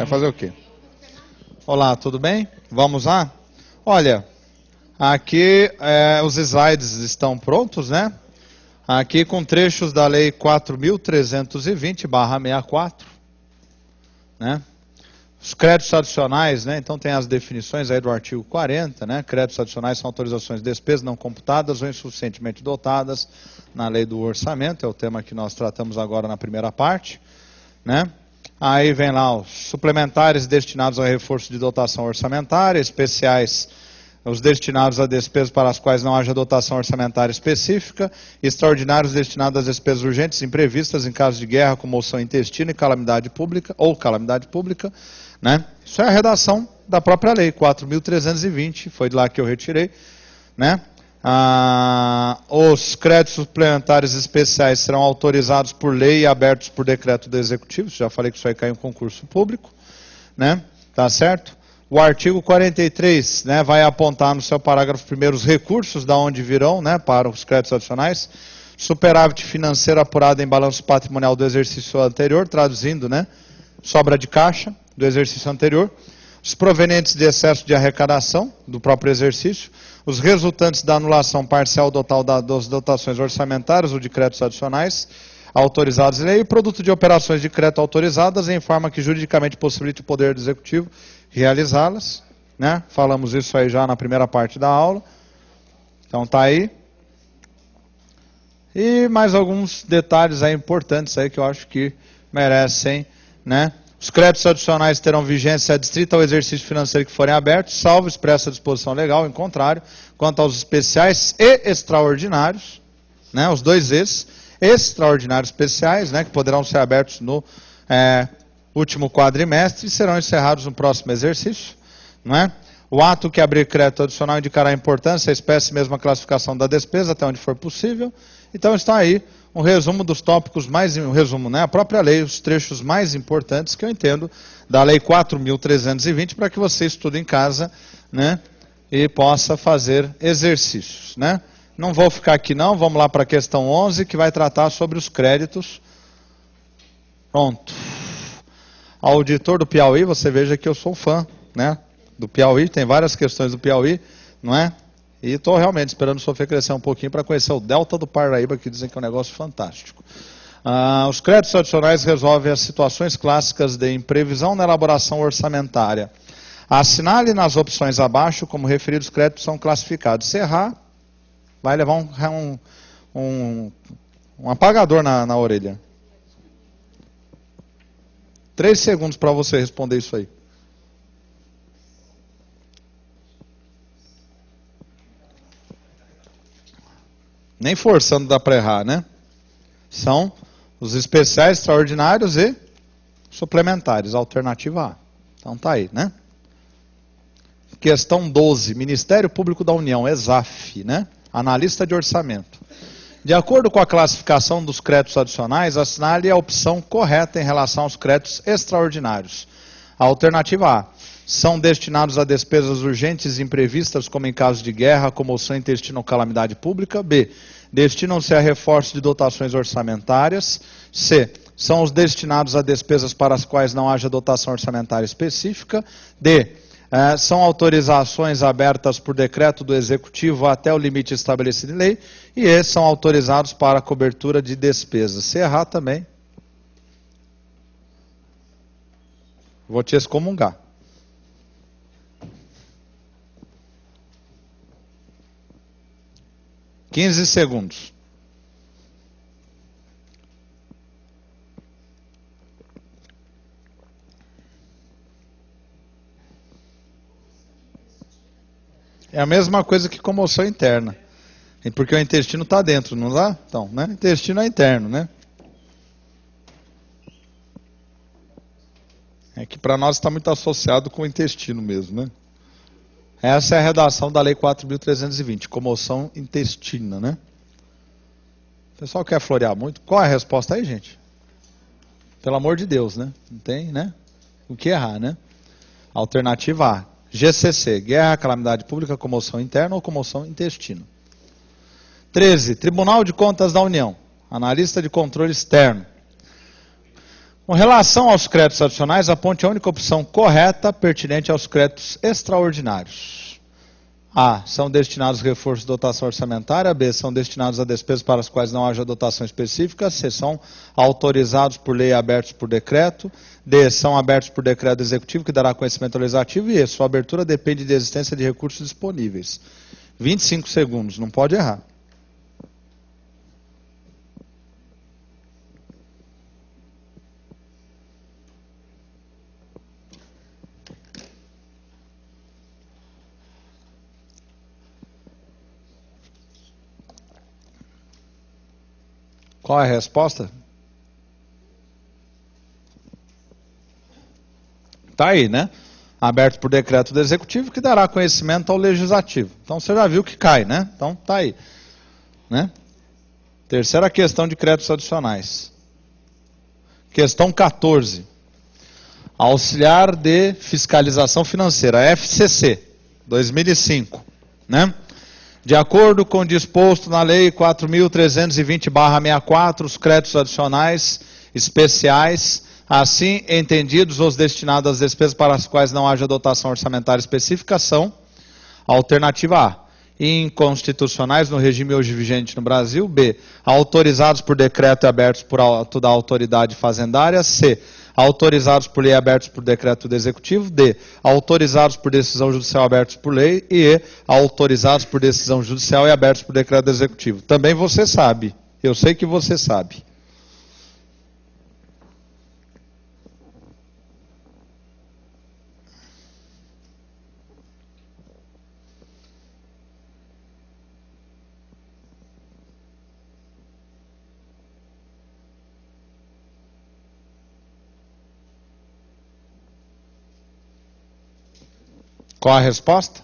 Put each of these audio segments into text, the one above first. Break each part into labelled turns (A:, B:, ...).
A: Vai fazer o quê? Olá, tudo bem? Vamos lá? Olha, aqui os slides estão prontos, né? Aqui com trechos da Lei 4.320/64, né? Os créditos adicionais, né? Então tem as definições aí do artigo 40, né? Créditos adicionais são autorizações de despesas não computadas ou insuficientemente dotadas na lei do orçamento, é o tema que nós tratamos agora na primeira parte, né? Aí vem lá os suplementares destinados ao reforço de dotação orçamentária, especiais os destinados a despesas para as quais não haja dotação orçamentária específica, extraordinários destinados às despesas urgentes imprevistas em caso de guerra, comoção intestina e calamidade pública, né? Isso é a redação da própria lei, 4.320, foi de lá que eu retirei, né? Os créditos suplementares especiais serão autorizados por lei e abertos por decreto do Executivo, já falei que isso aí cai em concurso público, né? Tá certo? O artigo 43, né, vai apontar no seu parágrafo 1º os recursos da onde virão, né, para os créditos adicionais. Superávit financeiro apurado em balanço patrimonial do exercício anterior, traduzindo, né, sobra de caixa do exercício anterior. Os provenientes de excesso de arrecadação do próprio exercício. Os resultantes da anulação parcial total das dotações orçamentárias ou de créditos adicionais autorizados em lei e produto de operações de crédito autorizadas em forma que juridicamente possibilite o Poder Executivo realizá-las, né? Falamos isso aí já na primeira parte da aula. Então tá aí. E mais alguns detalhes aí importantes aí que eu acho que merecem, né? Os créditos adicionais terão vigência adstrita ao exercício financeiro que forem abertos, salvo expressa disposição legal, em contrário, quanto aos especiais e extraordinários, né? Os dois extraordinários especiais, né, que poderão ser abertos no último quadrimestre e serão encerrados no próximo exercício, não é? O ato que abrir crédito adicional indicará a importância, a espécie e mesmo a classificação da despesa, até onde for possível. Então está aí um resumo dos tópicos né, a própria lei, os trechos mais importantes que eu entendo da Lei 4.320, para que você estude em casa, né, e possa fazer exercícios, né? Não vou ficar aqui não, vamos lá para a questão 11, que vai tratar sobre os créditos. Pronto. Auditor do Piauí, você veja que eu sou fã, né, do Piauí, tem várias questões do Piauí, não é? E estou realmente esperando o Sofia crescer um pouquinho para conhecer o Delta do Paraíba, que dizem que é um negócio fantástico. Os créditos adicionais resolvem as situações clássicas de imprevisão na elaboração orçamentária. Assinale nas opções abaixo como referidos créditos são classificados. Se errar, vai levar um apagador na orelha. 3 segundos para você responder isso aí. Nem forçando dá para errar, né? São os especiais, extraordinários e suplementares, alternativa A. Então tá aí, né? Questão 12, Ministério Público da União, ESAF, né? Analista de orçamento. De acordo com a classificação dos créditos adicionais, assinale a opção correta em relação aos créditos extraordinários. A alternativa A. São destinados a despesas urgentes e imprevistas, como em caso de guerra, comoção intestina ou calamidade pública. B. Destinam-se a reforço de dotações orçamentárias. C. São os destinados a despesas para as quais não haja dotação orçamentária específica. D. São autorizações abertas por decreto do Executivo até o limite estabelecido em lei. E E. São autorizados para a cobertura de despesas. Se errar também, vou te excomungar. (15 segundos). É a mesma coisa que comoção interna. Porque o intestino está dentro, não dá? Então, né? Intestino é interno, né? É que para nós está muito associado com o intestino mesmo, né? Essa é a redação da Lei 4.320, comoção intestina, né? O pessoal quer florear muito. Qual é a resposta aí, gente? Pelo amor de Deus, né? Não tem, né? O que errar, né? Alternativa A. GCC, guerra, calamidade pública, comoção interna ou comoção intestino. 13. Tribunal de Contas da União, analista de controle externo. Com relação aos créditos adicionais, aponte a única opção correta pertinente aos créditos extraordinários. A. São destinados a reforço de dotação orçamentária. B. São destinados a despesas para as quais não haja dotação específica. C. São autorizados por lei e abertos por decreto. D. São abertos por decreto executivo que dará conhecimento ao legislativo. E E. Sua abertura depende da existência de recursos disponíveis. 25 segundos, não pode errar. Qual é a resposta? Está aí, né? Aberto por decreto do executivo que dará conhecimento ao legislativo. Então você já viu que cai, né? Então está aí. Né? Terceira questão de créditos adicionais. Questão 14. Auxiliar de Fiscalização Financeira, FCC, 2005. Né? De acordo com o disposto na Lei 4.320/64, os créditos adicionais especiais, assim entendidos os destinados às despesas para as quais não haja dotação orçamentária específica, são: alternativa A, inconstitucionais no regime hoje vigente no Brasil. B, autorizados por decreto e abertos por auto da autoridade fazendária. C, autorizados por lei e abertos por decreto do executivo. D, autorizados por decisão judicial abertos por lei. E autorizados por decisão judicial e abertos por decreto do executivo. Também você sabe, eu sei que você sabe. Qual a resposta?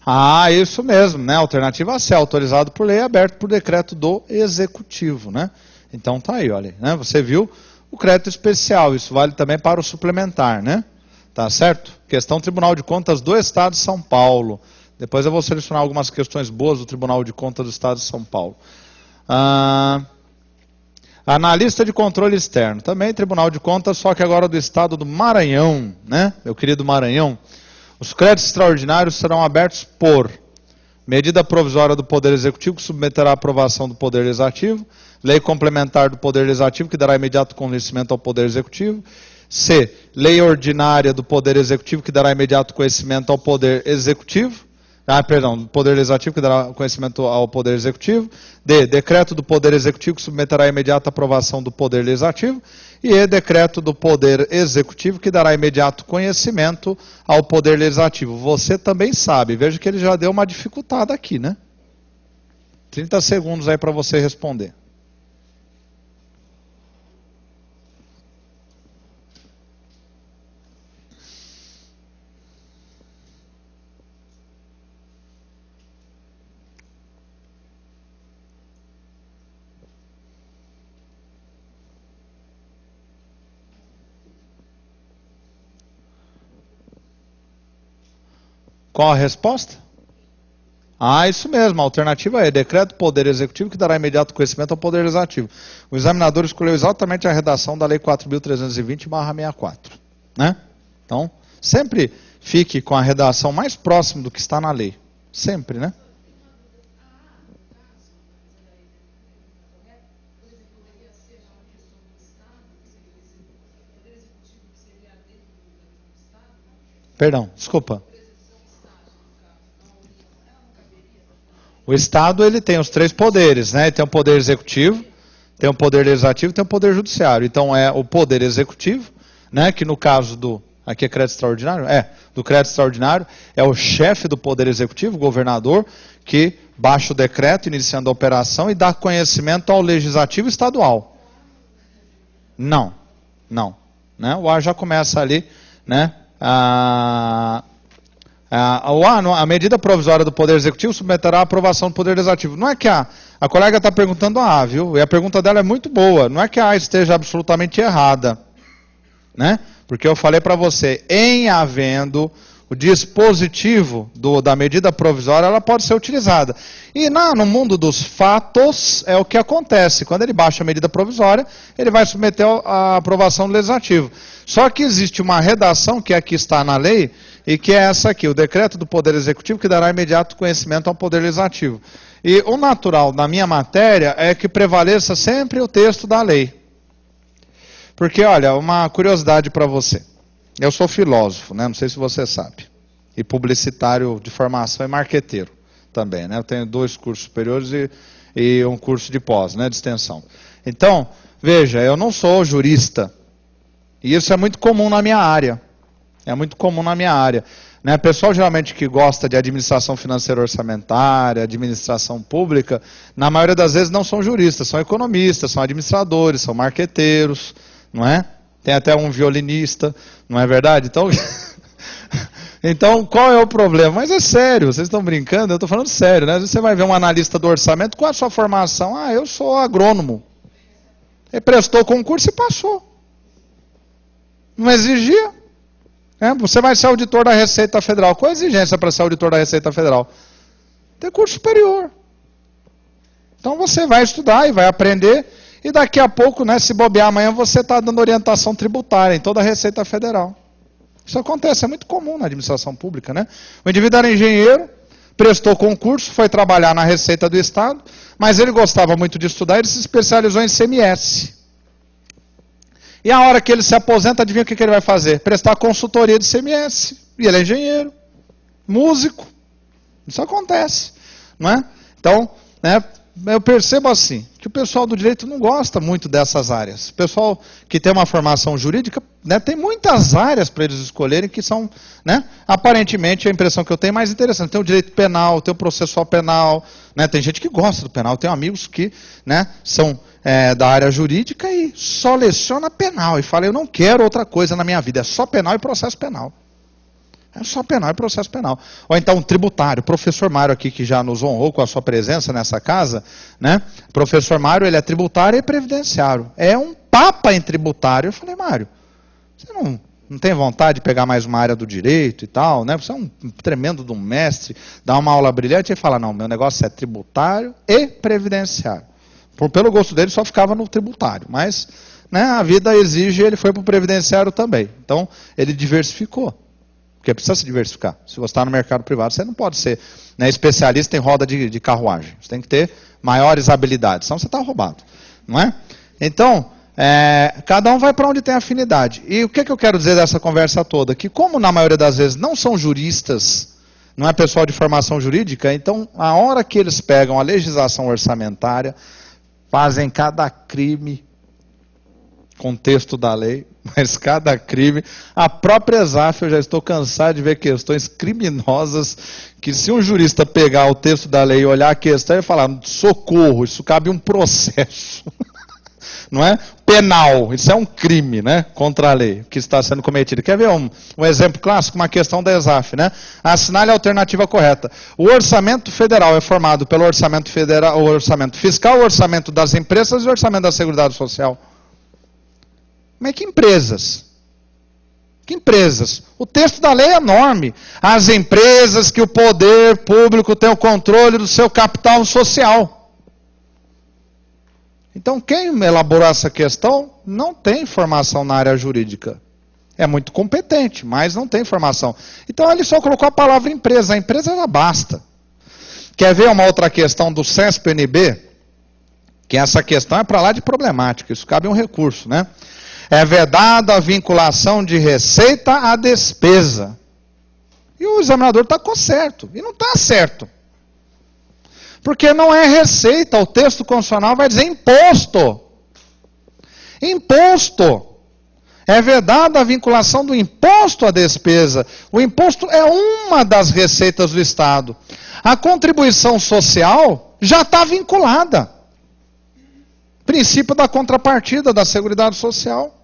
A: Ah, isso mesmo, né? Alternativa C, autorizado por lei, aberto por decreto do executivo, né? Então tá aí, olha, né? Você viu o crédito especial, isso vale também para o suplementar, né? Tá certo? Questão Tribunal de Contas do Estado de São Paulo. Depois eu vou selecionar algumas questões boas do Tribunal de Contas do Estado de São Paulo. Analista de controle externo, também Tribunal de Contas, só que agora do Estado do Maranhão, né? Meu querido Maranhão. Os créditos extraordinários serão abertos por medida provisória do Poder Executivo, que submeterá à aprovação do Poder Legislativo, lei complementar do Poder Legislativo, que dará imediato conhecimento ao Poder Executivo. C, lei ordinária do Poder Executivo, que dará imediato conhecimento ao Poder Executivo. Do Poder Legislativo, que dará conhecimento ao Poder Executivo. D, decreto do Poder Executivo, que submeterá a imediata aprovação do Poder Legislativo. E E, decreto do Poder Executivo, que dará imediato conhecimento ao Poder Legislativo. Você também sabe, veja que ele já deu uma dificultada aqui, né? 30 segundos aí para você responder. Qual a resposta? Ah, isso mesmo, a alternativa é decreto do Poder Executivo que dará imediato conhecimento ao Poder Legislativo. O examinador escolheu exatamente a redação da Lei 4.320/64. Né? Então, sempre fique com a redação mais próxima do que está na lei. Sempre, né? Perdão, desculpa. O Estado ele tem os três poderes, né? Ele tem o poder executivo, tem o poder legislativo e tem o poder judiciário. Então é o poder executivo, né? Que no caso do... Aqui é crédito extraordinário? Do crédito extraordinário é o chefe do poder executivo, o governador, que baixa o decreto iniciando a operação e dá conhecimento ao legislativo estadual. Não. Né? O A já começa ali, né? A medida provisória do Poder Executivo submeterá à aprovação do Poder Legislativo. Não é que a colega está perguntando a A, viu? E a pergunta dela é muito boa. Não é que a A esteja absolutamente errada. Né? Porque eu falei para você, em havendo o dispositivo da medida provisória, ela pode ser utilizada. E no mundo dos fatos, é o que acontece. Quando ele baixa a medida provisória, ele vai submeter à aprovação do legislativo. Só que existe uma redação, que aqui está na lei, e que é essa aqui, o decreto do Poder Executivo, que dará imediato conhecimento ao Poder Legislativo. E o natural na minha matéria é que prevaleça sempre o texto da lei. Porque, olha, uma curiosidade para você. Eu sou filósofo, né? Não sei se você sabe. E publicitário de formação e marqueteiro também, né? Eu tenho 2 cursos superiores e um curso de pós, né? De extensão. Então, veja, eu não sou jurista. E isso é muito comum na minha área. É muito comum na minha área. Né? Pessoal geralmente que gosta de administração financeira orçamentária, administração pública, na maioria das vezes não são juristas, são economistas, são administradores, são marqueteiros, não é? Tem até um violinista, não é verdade? Então, então, qual é o problema? Mas é sério, vocês estão brincando? Eu estou falando sério, né? Às vezes você vai ver um analista do orçamento, qual é a sua formação? Ah, eu sou agrônomo. Ele prestou concurso e passou. Não exigia. Você vai ser auditor da Receita Federal. Qual a exigência para ser auditor da Receita Federal? Ter curso superior. Então você vai estudar e vai aprender. E daqui a pouco, né, se bobear amanhã, você está dando orientação tributária em toda a Receita Federal. Isso acontece, é muito comum na administração pública, né? O indivíduo era engenheiro, prestou concurso, foi trabalhar na Receita do Estado, mas ele gostava muito de estudar, ele se especializou em CMS. E a hora que ele se aposenta, adivinha o que ele vai fazer? Prestar consultoria de CMS. E ele é engenheiro, músico. Isso acontece, não é? Então, né, eu percebo assim, que o pessoal do direito não gosta muito dessas áreas. O pessoal que tem uma formação jurídica, né, tem muitas áreas para eles escolherem que são, né, aparentemente, a impressão que eu tenho, mais interessante. Tem o direito penal, tem o processual penal, né, tem gente que gosta do penal, tem amigos que, né, são da área jurídica e só leciona penal. E fala, eu não quero outra coisa na minha vida, é só penal e processo penal. É só penal e processo penal. Ou então tributário. O professor Mário aqui, que já nos honrou com a sua presença nessa casa, né? O professor Mário, ele é tributário e previdenciário. É um papa em tributário. Eu falei, Mário, você não tem vontade de pegar mais uma área do direito e tal, né? Você é um tremendo de um mestre, dá uma aula brilhante e fala, não, meu negócio é tributário e previdenciário. Pelo gosto dele, só ficava no tributário. Mas, né, a vida exige, ele foi para o previdenciário também. Então, ele diversificou. Porque precisa se diversificar. Se você está no mercado privado, você não pode ser, né, especialista em roda de carruagem. Você tem que ter maiores habilidades, senão você está roubado. Não é? Então, cada um vai para onde tem afinidade. E o que eu quero dizer dessa conversa toda? Que como na maioria das vezes não são juristas, não é pessoal de formação jurídica, então a hora que eles pegam a legislação orçamentária, fazem cada crime com o texto da lei, mas cada crime, a própria ESAF, eu já estou cansado de ver questões criminosas, que se um jurista pegar o texto da lei e olhar a questão e falar, socorro, isso cabe um processo, não é? Penal, isso é um crime, né? Contra a lei, que está sendo cometido. Quer ver um exemplo clássico? Uma questão da ESAF, né? Assinale a alternativa correta. O orçamento federal é formado pelo orçamento federal, o orçamento fiscal, o orçamento das empresas e o orçamento da Seguridade Social. Mas que empresas? Que empresas? O texto da lei é enorme. As empresas que o poder público tem o controle do seu capital social. Então, quem elaborou essa questão não tem formação na área jurídica. É muito competente, mas não tem formação. Então, ele só colocou a palavra empresa. A empresa já basta. Quer ver uma outra questão do CESP-NB? Que essa questão é para lá de problemática. Isso cabe um recurso, né? É vedada a vinculação de receita à despesa. E o examinador está certo. E não está certo. Porque não é receita. O texto constitucional vai dizer imposto. Imposto. É vedada a vinculação do imposto à despesa. O imposto é uma das receitas do Estado. A contribuição social já está vinculada. Princípio da contrapartida da Seguridade Social.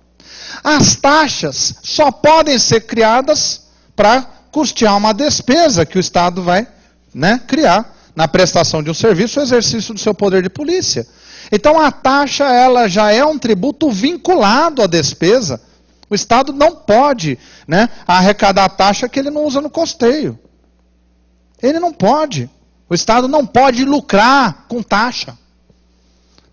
A: As taxas só podem ser criadas para custear uma despesa que o Estado vai, né, criar na prestação de um serviço ou exercício do seu poder de polícia. Então a taxa ela já é um tributo vinculado à despesa. O Estado não pode, né, arrecadar a taxa que ele não usa no custeio. Ele não pode. O Estado não pode lucrar com taxa.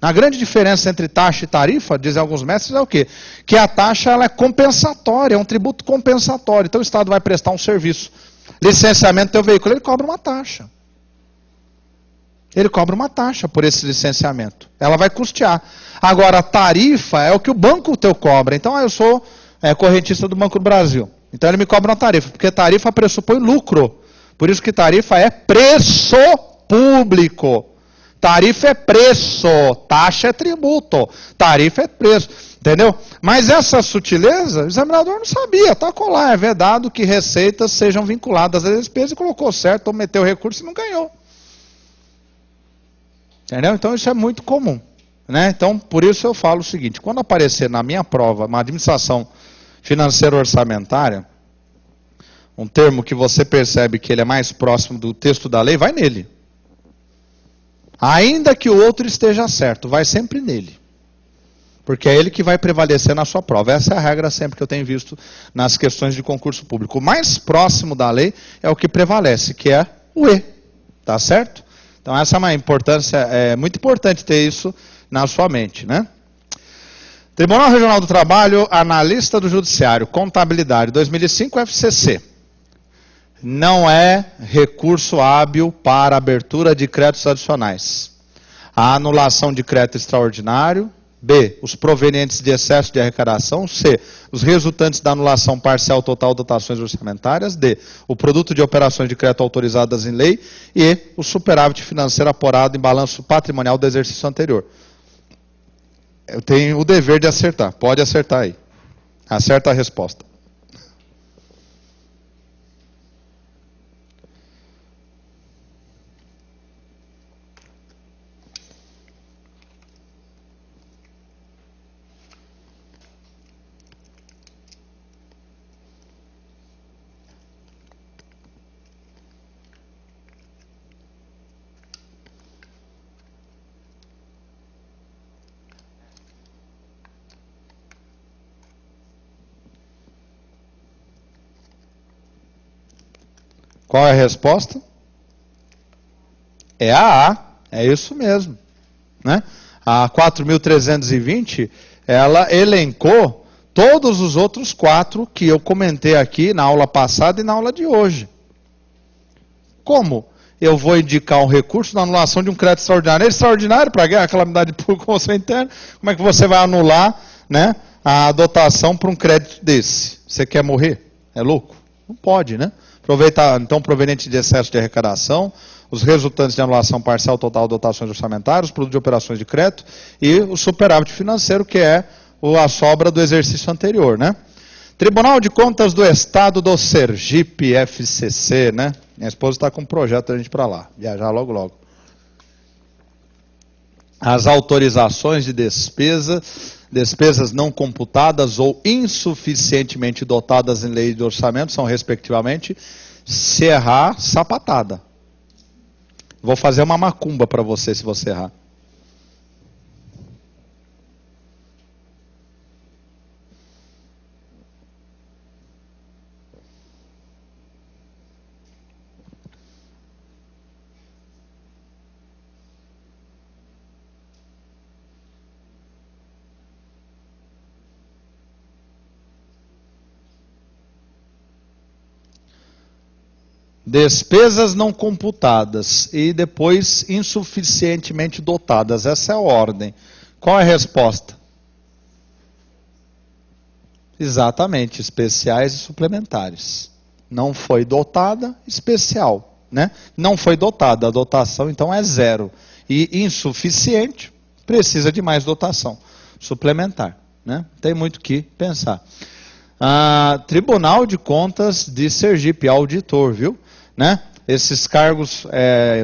A: A grande diferença entre taxa e tarifa, dizem alguns mestres, é o quê? Que a taxa ela é compensatória, é um tributo compensatório. Então o Estado vai prestar um serviço. Licenciamento do teu veículo, ele cobra uma taxa. Ele cobra uma taxa por esse licenciamento. Ela vai custear. Agora, a tarifa é o que o banco teu cobra. Então, eu sou correntista do Banco do Brasil. Então, ele me cobra uma tarifa, porque tarifa pressupõe lucro. Por isso que tarifa é preço público. Tarifa é preço, taxa é tributo, tarifa é preço. Entendeu? Mas essa sutileza, o examinador não sabia. Está lá, é vedado que receitas sejam vinculadas às despesas e colocou certo, ou meteu recurso e não ganhou. Entendeu? Então isso é muito comum. Né? Então, por isso eu falo o seguinte, quando aparecer na minha prova uma administração financeira orçamentária, um termo que você percebe que ele é mais próximo do texto da lei, vai nele. Ainda que o outro esteja certo, vai sempre nele. Porque é ele que vai prevalecer na sua prova. Essa é a regra sempre que eu tenho visto nas questões de concurso público. O mais próximo da lei é o que prevalece, que é o E. Tá certo? Então essa é uma importância, é muito importante ter isso na sua mente, né? Tribunal Regional do Trabalho, analista do Judiciário, contabilidade, 2005, FCC. Não é recurso hábil para abertura de créditos adicionais. A anulação de crédito extraordinário. B, os provenientes de excesso de arrecadação. C, os resultantes da anulação parcial total de dotações orçamentárias. D, o produto de operações de crédito autorizadas em lei. E o superávit financeiro apurado em balanço patrimonial do exercício anterior. Eu tenho o dever de acertar. Pode acertar aí. Acerta a resposta. Qual é a resposta? É a A, é isso mesmo. Né? A 4.320, ela elencou todos os outros 4 que eu comentei aqui na aula passada e na aula de hoje. Como eu vou indicar um recurso na anulação de um crédito extraordinário? É extraordinário para guerra, calamidade pública ou moção interna? Como é que você vai anular, né, a dotação para um crédito desse? Você quer morrer? É louco? Não pode, né? Aproveitar, então, proveniente de excesso de arrecadação, os resultantes de anulação parcial total de dotações orçamentárias, produto de operações de crédito e o superávit financeiro, que é a sobra do exercício anterior, né? Tribunal de Contas do Estado do Sergipe, FCC, né? Minha esposa está com um projeto da gente para lá, viajar logo, logo. As autorizações de despesas não computadas ou insuficientemente dotadas em lei de orçamento são, respectivamente, se errar, sapatada. Vou fazer uma macumba para você se você errar. Despesas não computadas e depois insuficientemente dotadas. Essa é a ordem. Qual é a resposta? Exatamente, especiais e suplementares. Não foi dotada, especial. Né? Não foi dotada, a dotação então é 0. E insuficiente, precisa de mais dotação suplementar. Né? Tem muito o que pensar. Tribunal de Contas de Sergipe, auditor, viu? Né? Esses cargos,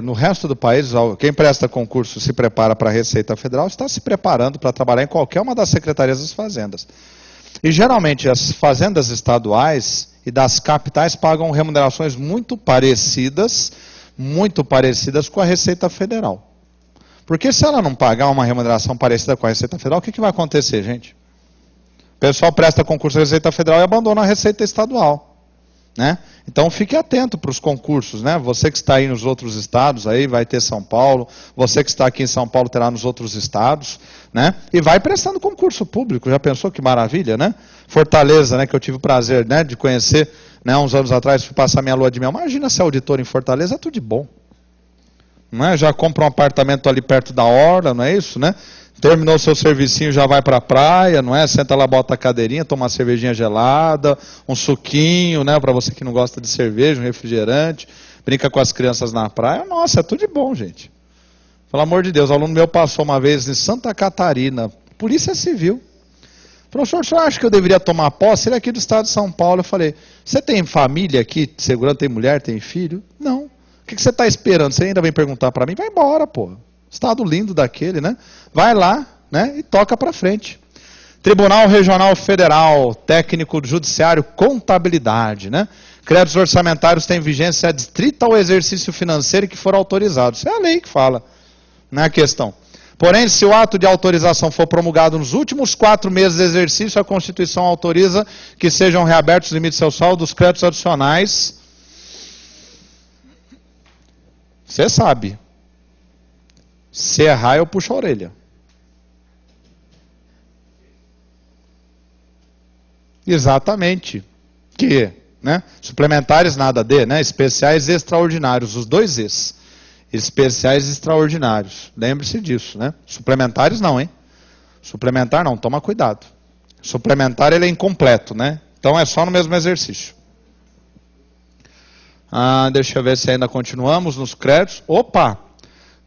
A: no resto do país, quem presta concurso se prepara para a Receita Federal, está se preparando para trabalhar em qualquer uma das secretarias das fazendas. E geralmente as fazendas estaduais e das capitais pagam remunerações muito parecidas com a Receita Federal. Porque se ela não pagar uma remuneração parecida com a Receita Federal, o que vai acontecer, gente? O pessoal presta concurso da Receita Federal e abandona a Receita Estadual, né? Então fique atento para os concursos, né? Você que está aí nos outros estados, aí vai ter São Paulo, você que está aqui em São Paulo terá nos outros estados, né? E vai prestando concurso público, já pensou que maravilha, né? Fortaleza, né, que eu tive o prazer, né, de conhecer, né, uns anos atrás, fui passar minha lua de mel. Imagina ser auditor em Fortaleza, é tudo de bom. Não é? Já compra um apartamento ali perto da orla, não é isso, né? Terminou seu servicinho, já vai para a praia, não é? Senta lá, bota a cadeirinha, toma uma cervejinha gelada, um suquinho, né? Para você que não gosta de cerveja, um refrigerante, brinca com as crianças na praia. Nossa, é tudo de bom, gente. Pelo amor de Deus, o aluno meu passou uma vez em Santa Catarina, Polícia Civil. Professor, o senhor acha que eu deveria tomar posse? Ele é aqui do estado de São Paulo. Eu falei, você tem família aqui, segurando, tem mulher, tem filho? Não. O que você está esperando? Você ainda vem perguntar para mim? Vai embora, pô. Estado lindo daquele, né? Vai lá, né? E toca para frente. Tribunal Regional Federal, técnico do Judiciário, contabilidade, né? Créditos orçamentários têm vigência adstrita ao exercício financeiro que for autorizado. Isso é a lei que fala, não é a questão. Porém, se o ato de autorização for promulgado nos últimos 4 meses de exercício, a Constituição autoriza que sejam reabertos os limites do seu saldo dos créditos adicionais. Você sabe. Se errar, eu puxo a orelha. Exatamente. Que, né? Suplementares nada de, né? Especiais e extraordinários, os 2 Es. Especiais e extraordinários. Lembre-se disso, né? Suplementares não, hein? Suplementar não, toma cuidado. Suplementar ele é incompleto, né? Então é só no mesmo exercício. Deixa eu ver se ainda continuamos nos créditos. Opa!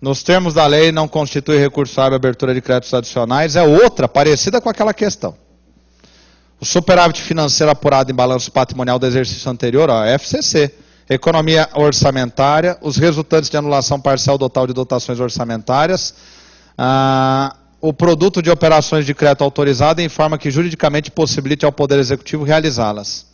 A: Nos termos da lei não constitui recurso hábil a abertura de créditos adicionais. É outra, parecida com aquela questão. O superávit financeiro apurado em balanço patrimonial do exercício anterior, ó, FCC. Economia orçamentária, os resultantes de anulação parcial total de dotações orçamentárias, o produto de operações de crédito autorizado em forma que juridicamente possibilite ao Poder Executivo realizá-las.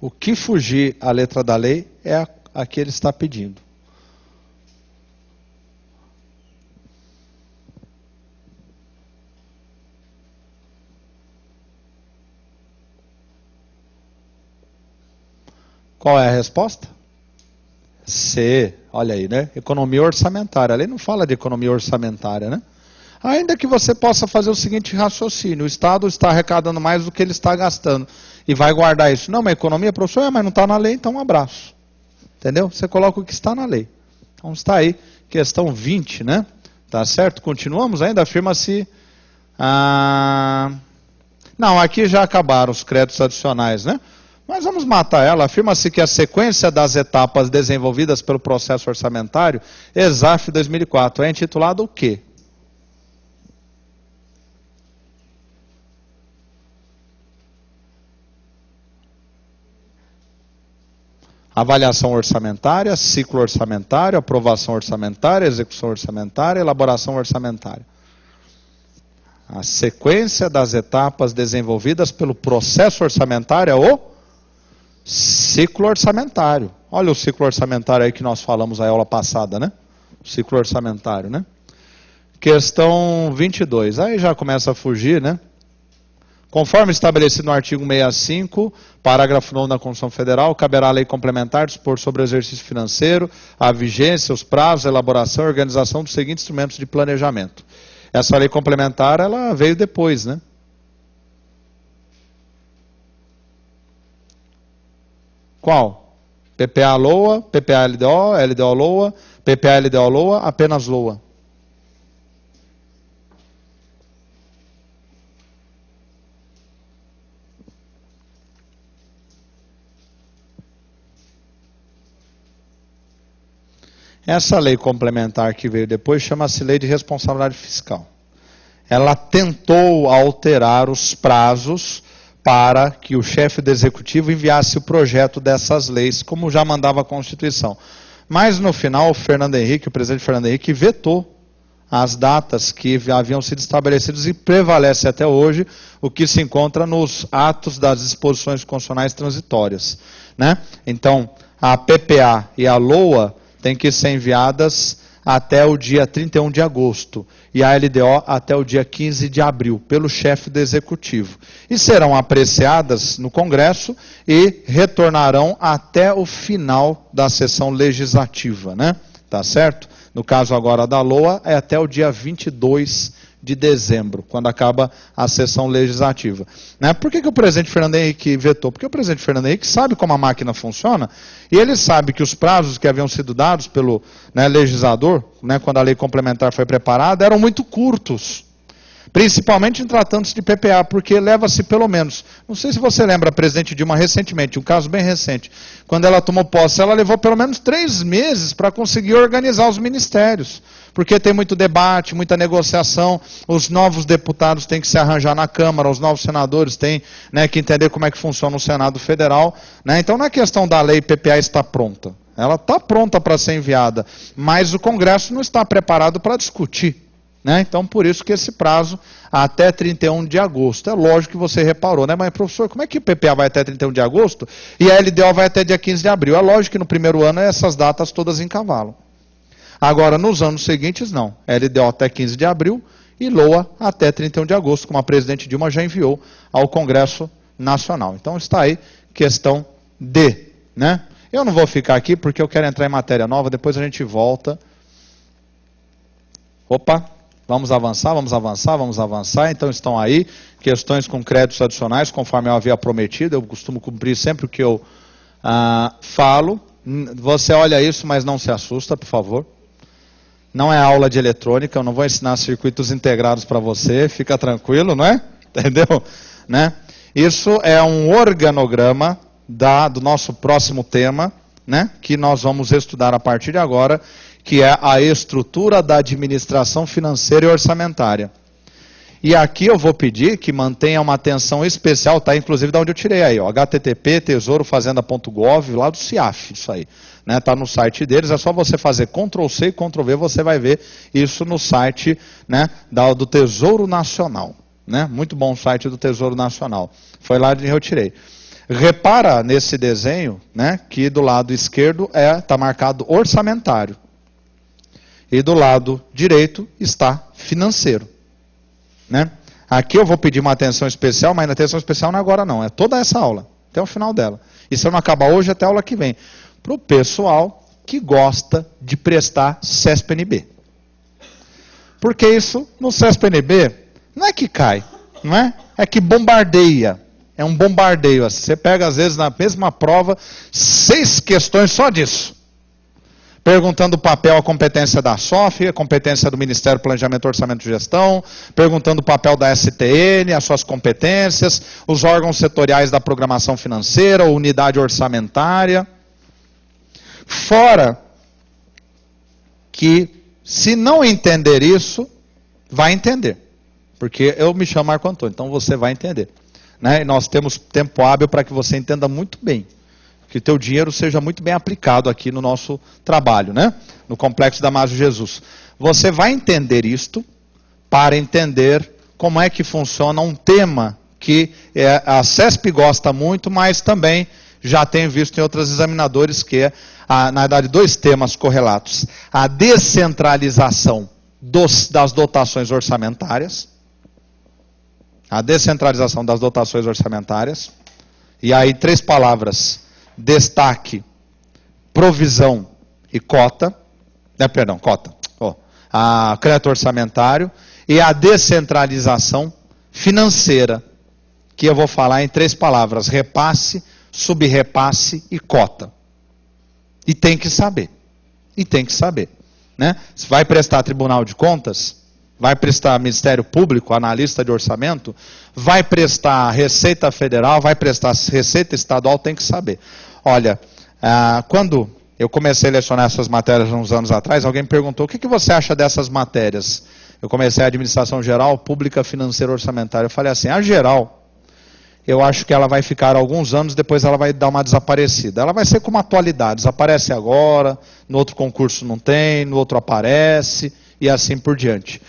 A: O que fugir à letra da lei é a que ele está pedindo. Qual é a resposta? C. Olha aí, né? Economia orçamentária. A lei não fala de economia orçamentária, né? Ainda que você possa fazer o seguinte raciocínio: o Estado está arrecadando mais do que ele está gastando e vai guardar isso. Não, mas economia, professor, mas não está na lei, então um abraço. Entendeu? Você coloca o que está na lei. Então está aí, questão 20, né? Tá certo? Continuamos ainda, afirma-se... Não, aqui já acabaram os créditos adicionais, né? Mas vamos matar ela. Afirma-se que a sequência das etapas desenvolvidas pelo processo orçamentário, ESAF 2004, é intitulado o quê? Avaliação orçamentária, ciclo orçamentário, aprovação orçamentária, execução orçamentária, elaboração orçamentária. A sequência das etapas desenvolvidas pelo processo orçamentário é o ciclo orçamentário. Olha o ciclo orçamentário aí que nós falamos na aula passada, né? O ciclo orçamentário, né? Questão 22. Aí já começa a fugir, né? Conforme estabelecido no artigo 65, parágrafo 9º da Constituição Federal, caberá à lei complementar dispor sobre o exercício financeiro, a vigência, os prazos, a elaboração e organização dos seguintes instrumentos de planejamento. Essa lei complementar, ela veio depois, né? Qual? PPA-LOA, PPA-LDO, LDO-LOA, PPA-LDO-LOA, apenas LOA. Essa lei complementar que veio depois chama-se Lei de Responsabilidade Fiscal. Ela tentou alterar os prazos para que o chefe do executivo enviasse o projeto dessas leis, como já mandava a Constituição. Mas no final o presidente Fernando Henrique vetou as datas que haviam sido estabelecidas e prevalece até hoje o que se encontra nos atos das disposições constitucionais transitórias, né? Então, a PPA e a LOA têm que ser enviadas até o dia 31 de agosto e a LDO até o dia 15 de abril, pelo chefe do Executivo. E serão apreciadas no Congresso e retornarão até o final da sessão legislativa, né? Tá certo? No caso agora da LOA, é até o dia 22 de dezembro, quando acaba a sessão legislativa. Né? Por que o presidente Fernando Henrique vetou? Porque o presidente Fernando Henrique sabe como a máquina funciona e ele sabe que os prazos que haviam sido dados pelo legislador, quando a lei complementar foi preparada, eram muito curtos. Principalmente em tratando-se de PPA, porque leva-se pelo menos, não sei se você lembra, a presidente Dilma recentemente, um caso bem recente, quando ela tomou posse, ela levou pelo menos 3 meses para conseguir organizar os ministérios, porque tem muito debate, muita negociação, os novos deputados têm que se arranjar na Câmara, os novos senadores têm que entender como é que funciona o Senado Federal, então não é questão da lei PPA estar pronta, ela está pronta para ser enviada, mas o Congresso não está preparado para discutir. Então, por isso que esse prazo até 31 de agosto. É lógico que você reparou, Mas, professor, como é que o PPA vai até 31 de agosto e a LDO vai até dia 15 de abril? É lógico que no primeiro ano essas datas todas em cavalo. Agora, nos anos seguintes, não. LDO até 15 de abril e LOA até 31 de agosto, como a presidente Dilma já enviou ao Congresso Nacional. Então, está aí questão D, Eu não vou ficar aqui porque eu quero entrar em matéria nova, depois a gente volta. Opa! Vamos avançar. Então estão aí questões com créditos adicionais, conforme eu havia prometido. Eu costumo cumprir sempre o que eu falo. Você olha isso, mas não se assusta, por favor. Não é aula de eletrônica, eu não vou ensinar circuitos integrados para você, fica tranquilo, não é? Entendeu? Isso é um organograma do nosso próximo tema, que nós vamos estudar a partir de agora, que é a estrutura da administração financeira e orçamentária. E aqui eu vou pedir que mantenha uma atenção especial, tá? Inclusive da onde eu tirei aí, http tesourofazenda.gov, lá do CIAF, isso aí. Tá no site deles, é só você fazer Ctrl+C e Ctrl+V, você vai ver isso no site do Tesouro Nacional. Muito bom o site do Tesouro Nacional. Foi lá que eu tirei. Repara nesse desenho, que do lado esquerdo está marcado orçamentário. E do lado direito está financeiro. Aqui eu vou pedir uma atenção especial, mas a atenção especial não é agora não, é toda essa aula, até o final dela. E se eu não acabar hoje, até a aula que vem. Para o pessoal que gosta de prestar CESP-NB. Porque isso, no CESP-NB, não é que cai, não é? É que bombardeia. É um bombardeio. Você pega, às vezes, na mesma prova, 6 questões só disso. Perguntando o papel, a competência da SOF, a competência do Ministério do Planejamento, Orçamento e Gestão, perguntando o papel da STN, as suas competências, os órgãos setoriais da programação financeira, unidade orçamentária. Fora que, se não entender isso, vai entender. Porque eu me chamo Marco Antônio, então você vai entender. E nós temos tempo hábil para que você entenda muito bem. Que o teu dinheiro seja muito bem aplicado aqui no nosso trabalho, no Complexo Damásio Jesus. Você vai entender isto para entender como é que funciona um tema que a CESP gosta muito, mas também já tenho visto em outros examinadores que é, na verdade, 2 temas correlatos. A descentralização das dotações orçamentárias. A descentralização das dotações orçamentárias. E aí 3 palavras. Destaque, provisão e cota, cota, a crédito orçamentário e a descentralização financeira, que eu vou falar em 3 palavras, repasse, subrepasse e cota. E tem que saber, Se vai prestar Tribunal de Contas, vai prestar Ministério Público, analista de orçamento, vai prestar Receita Federal, vai prestar Receita Estadual, tem que saber. Olha, quando eu comecei a lecionar essas matérias uns anos atrás, alguém me perguntou, o que você acha dessas matérias? Eu comecei a administração geral, pública, financeira, orçamentária. Eu falei assim, a geral, eu acho que ela vai ficar alguns anos, depois ela vai dar uma desaparecida. Ela vai ser como a atualidade, desaparece agora, no outro concurso não tem, no outro aparece, e assim por diante.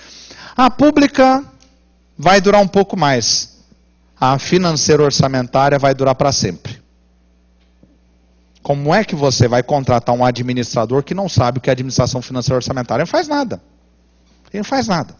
A: A pública vai durar um pouco mais. A financeira orçamentária vai durar para sempre. Como é que você vai contratar um administrador que não sabe o que é administração financeira orçamentária? Ele não faz nada. Ele não faz nada.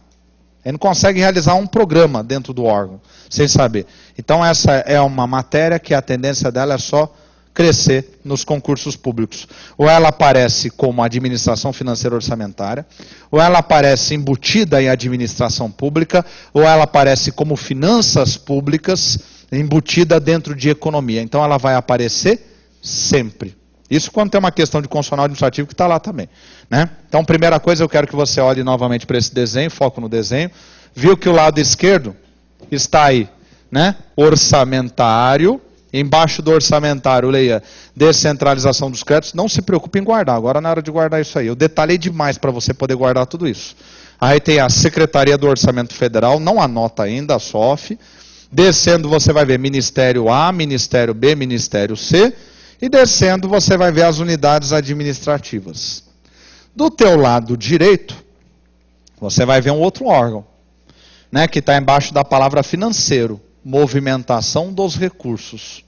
A: Ele não consegue realizar um programa dentro do órgão, sem saber. Então essa é uma matéria que a tendência dela é só crescer nos concursos públicos. Ou ela aparece como administração financeira orçamentária, ou ela aparece embutida em administração pública, ou ela aparece como finanças públicas embutida dentro de economia. Então ela vai aparecer sempre. Isso quando tem uma questão de constitucional administrativo que está lá também. Né? Então, primeira coisa, eu quero que você olhe novamente para esse desenho, foco no desenho. Viu que o lado esquerdo está aí, né? Orçamentário. Embaixo do orçamentário, leia, descentralização dos créditos. Não se preocupe em guardar, agora não é hora de guardar isso aí. Eu detalhei demais para você poder guardar tudo isso. Aí tem a Secretaria do Orçamento Federal, não anota ainda, a SOF. Descendo você vai ver Ministério A, Ministério B, Ministério C. E descendo você vai ver as unidades administrativas. Do teu lado direito, você vai ver um outro órgão, né, que está embaixo da palavra financeiro, movimentação dos recursos.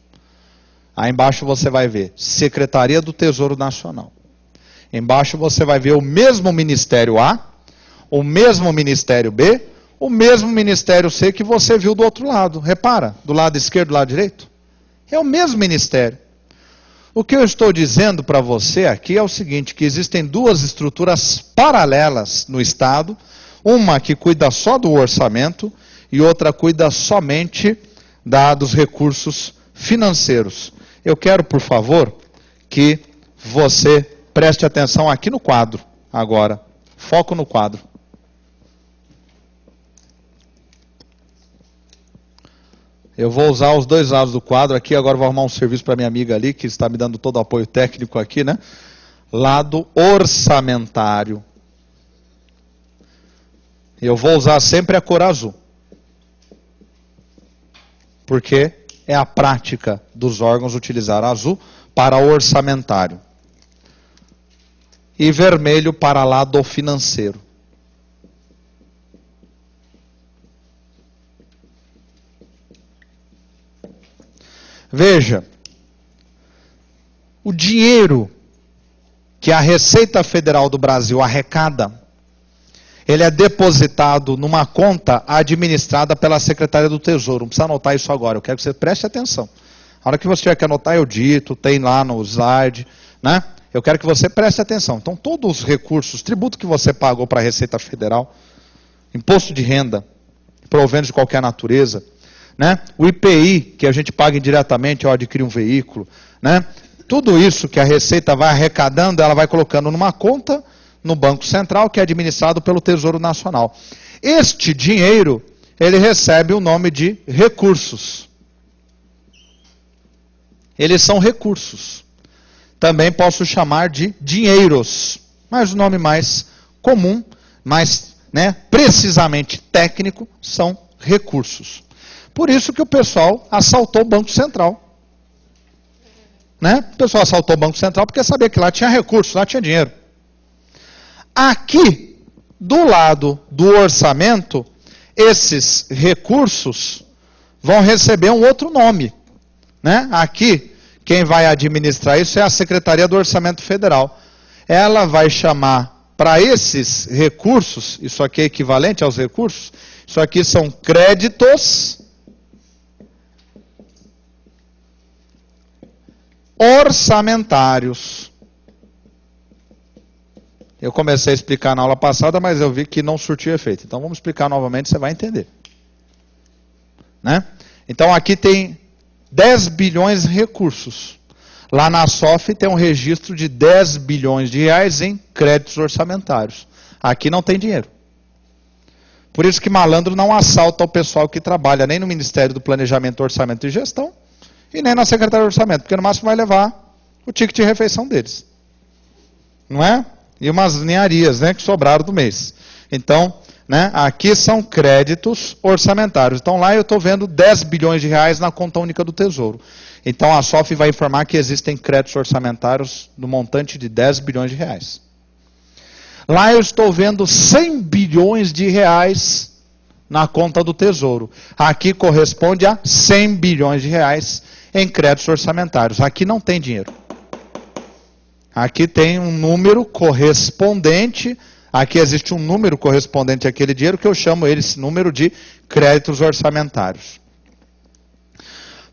A: Aí embaixo você vai ver Secretaria do Tesouro Nacional. Embaixo você vai ver o mesmo Ministério A, o mesmo Ministério B, o mesmo Ministério C que você viu do outro lado. Repara, do lado esquerdo e do lado direito. É o mesmo ministério. O que eu estou dizendo para você aqui é o seguinte, que existem duas estruturas paralelas no Estado, uma que cuida só do orçamento e outra cuida somente dos recursos financeiros. Eu quero, por favor, que você preste atenção aqui no quadro, agora. Foco no quadro. Eu vou usar os dois lados do quadro aqui, agora vou arrumar um serviço para minha amiga ali, que está me dando todo o apoio técnico aqui, né? Lado orçamentário. Eu vou usar sempre a cor azul. Porque é a prática dos órgãos utilizar azul para o orçamentário. E vermelho para lado financeiro. Veja, o dinheiro que a Receita Federal do Brasil arrecada, ele é depositado numa conta administrada pela Secretaria do Tesouro. Não precisa anotar isso agora, eu quero que você preste atenção. A hora que você tiver que anotar, eu dito, tem lá no slide, né? Eu quero que você preste atenção. Então, todos os recursos, tributo que você pagou para a Receita Federal, imposto de renda, proventos de qualquer natureza, né? O IPI, que a gente paga indiretamente ao adquirir um veículo, né? Tudo isso que a Receita vai arrecadando, ela vai colocando numa conta no Banco Central, que é administrado pelo Tesouro Nacional. Este dinheiro, ele recebe o nome de recursos. Eles são recursos. Também posso chamar de dinheiros, mas o nome mais comum, mais precisamente técnico, são recursos. Por isso que o pessoal assaltou o Banco Central. Né? O pessoal assaltou o Banco Central porque sabia que lá tinha recursos, lá tinha dinheiro. Aqui, do lado do orçamento, esses recursos vão receber um outro nome. Né? Aqui, quem vai administrar isso é a Secretaria do Orçamento Federal. Ela vai chamar para esses recursos, isso aqui é equivalente aos recursos, isso aqui são créditos orçamentários. Eu comecei a explicar na aula passada, mas eu vi que não surtiu efeito. Então vamos explicar novamente, você vai entender. Né? Então aqui tem 10 bilhões de recursos. Lá na SOF tem um registro de 10 bilhões de reais em créditos orçamentários. Aqui não tem dinheiro. Por isso que malandro não assalta o pessoal que trabalha nem no Ministério do Planejamento, Orçamento e Gestão, e nem na Secretaria do Orçamento, porque no máximo vai levar o ticket de refeição deles. Não é? E umas ninharias, né, que sobraram do mês. Então, né? Aqui são créditos orçamentários. Então lá eu estou vendo 10 bilhões de reais na conta única do Tesouro. Então a SOF vai informar que existem créditos orçamentários no montante de 10 bilhões de reais. Lá eu estou vendo 100 bilhões de reais na conta do Tesouro. Aqui corresponde a 100 bilhões de reais em créditos orçamentários. Aqui não tem dinheiro. Aqui tem um número correspondente, aqui existe um número correspondente àquele dinheiro que eu chamo esse número de créditos orçamentários.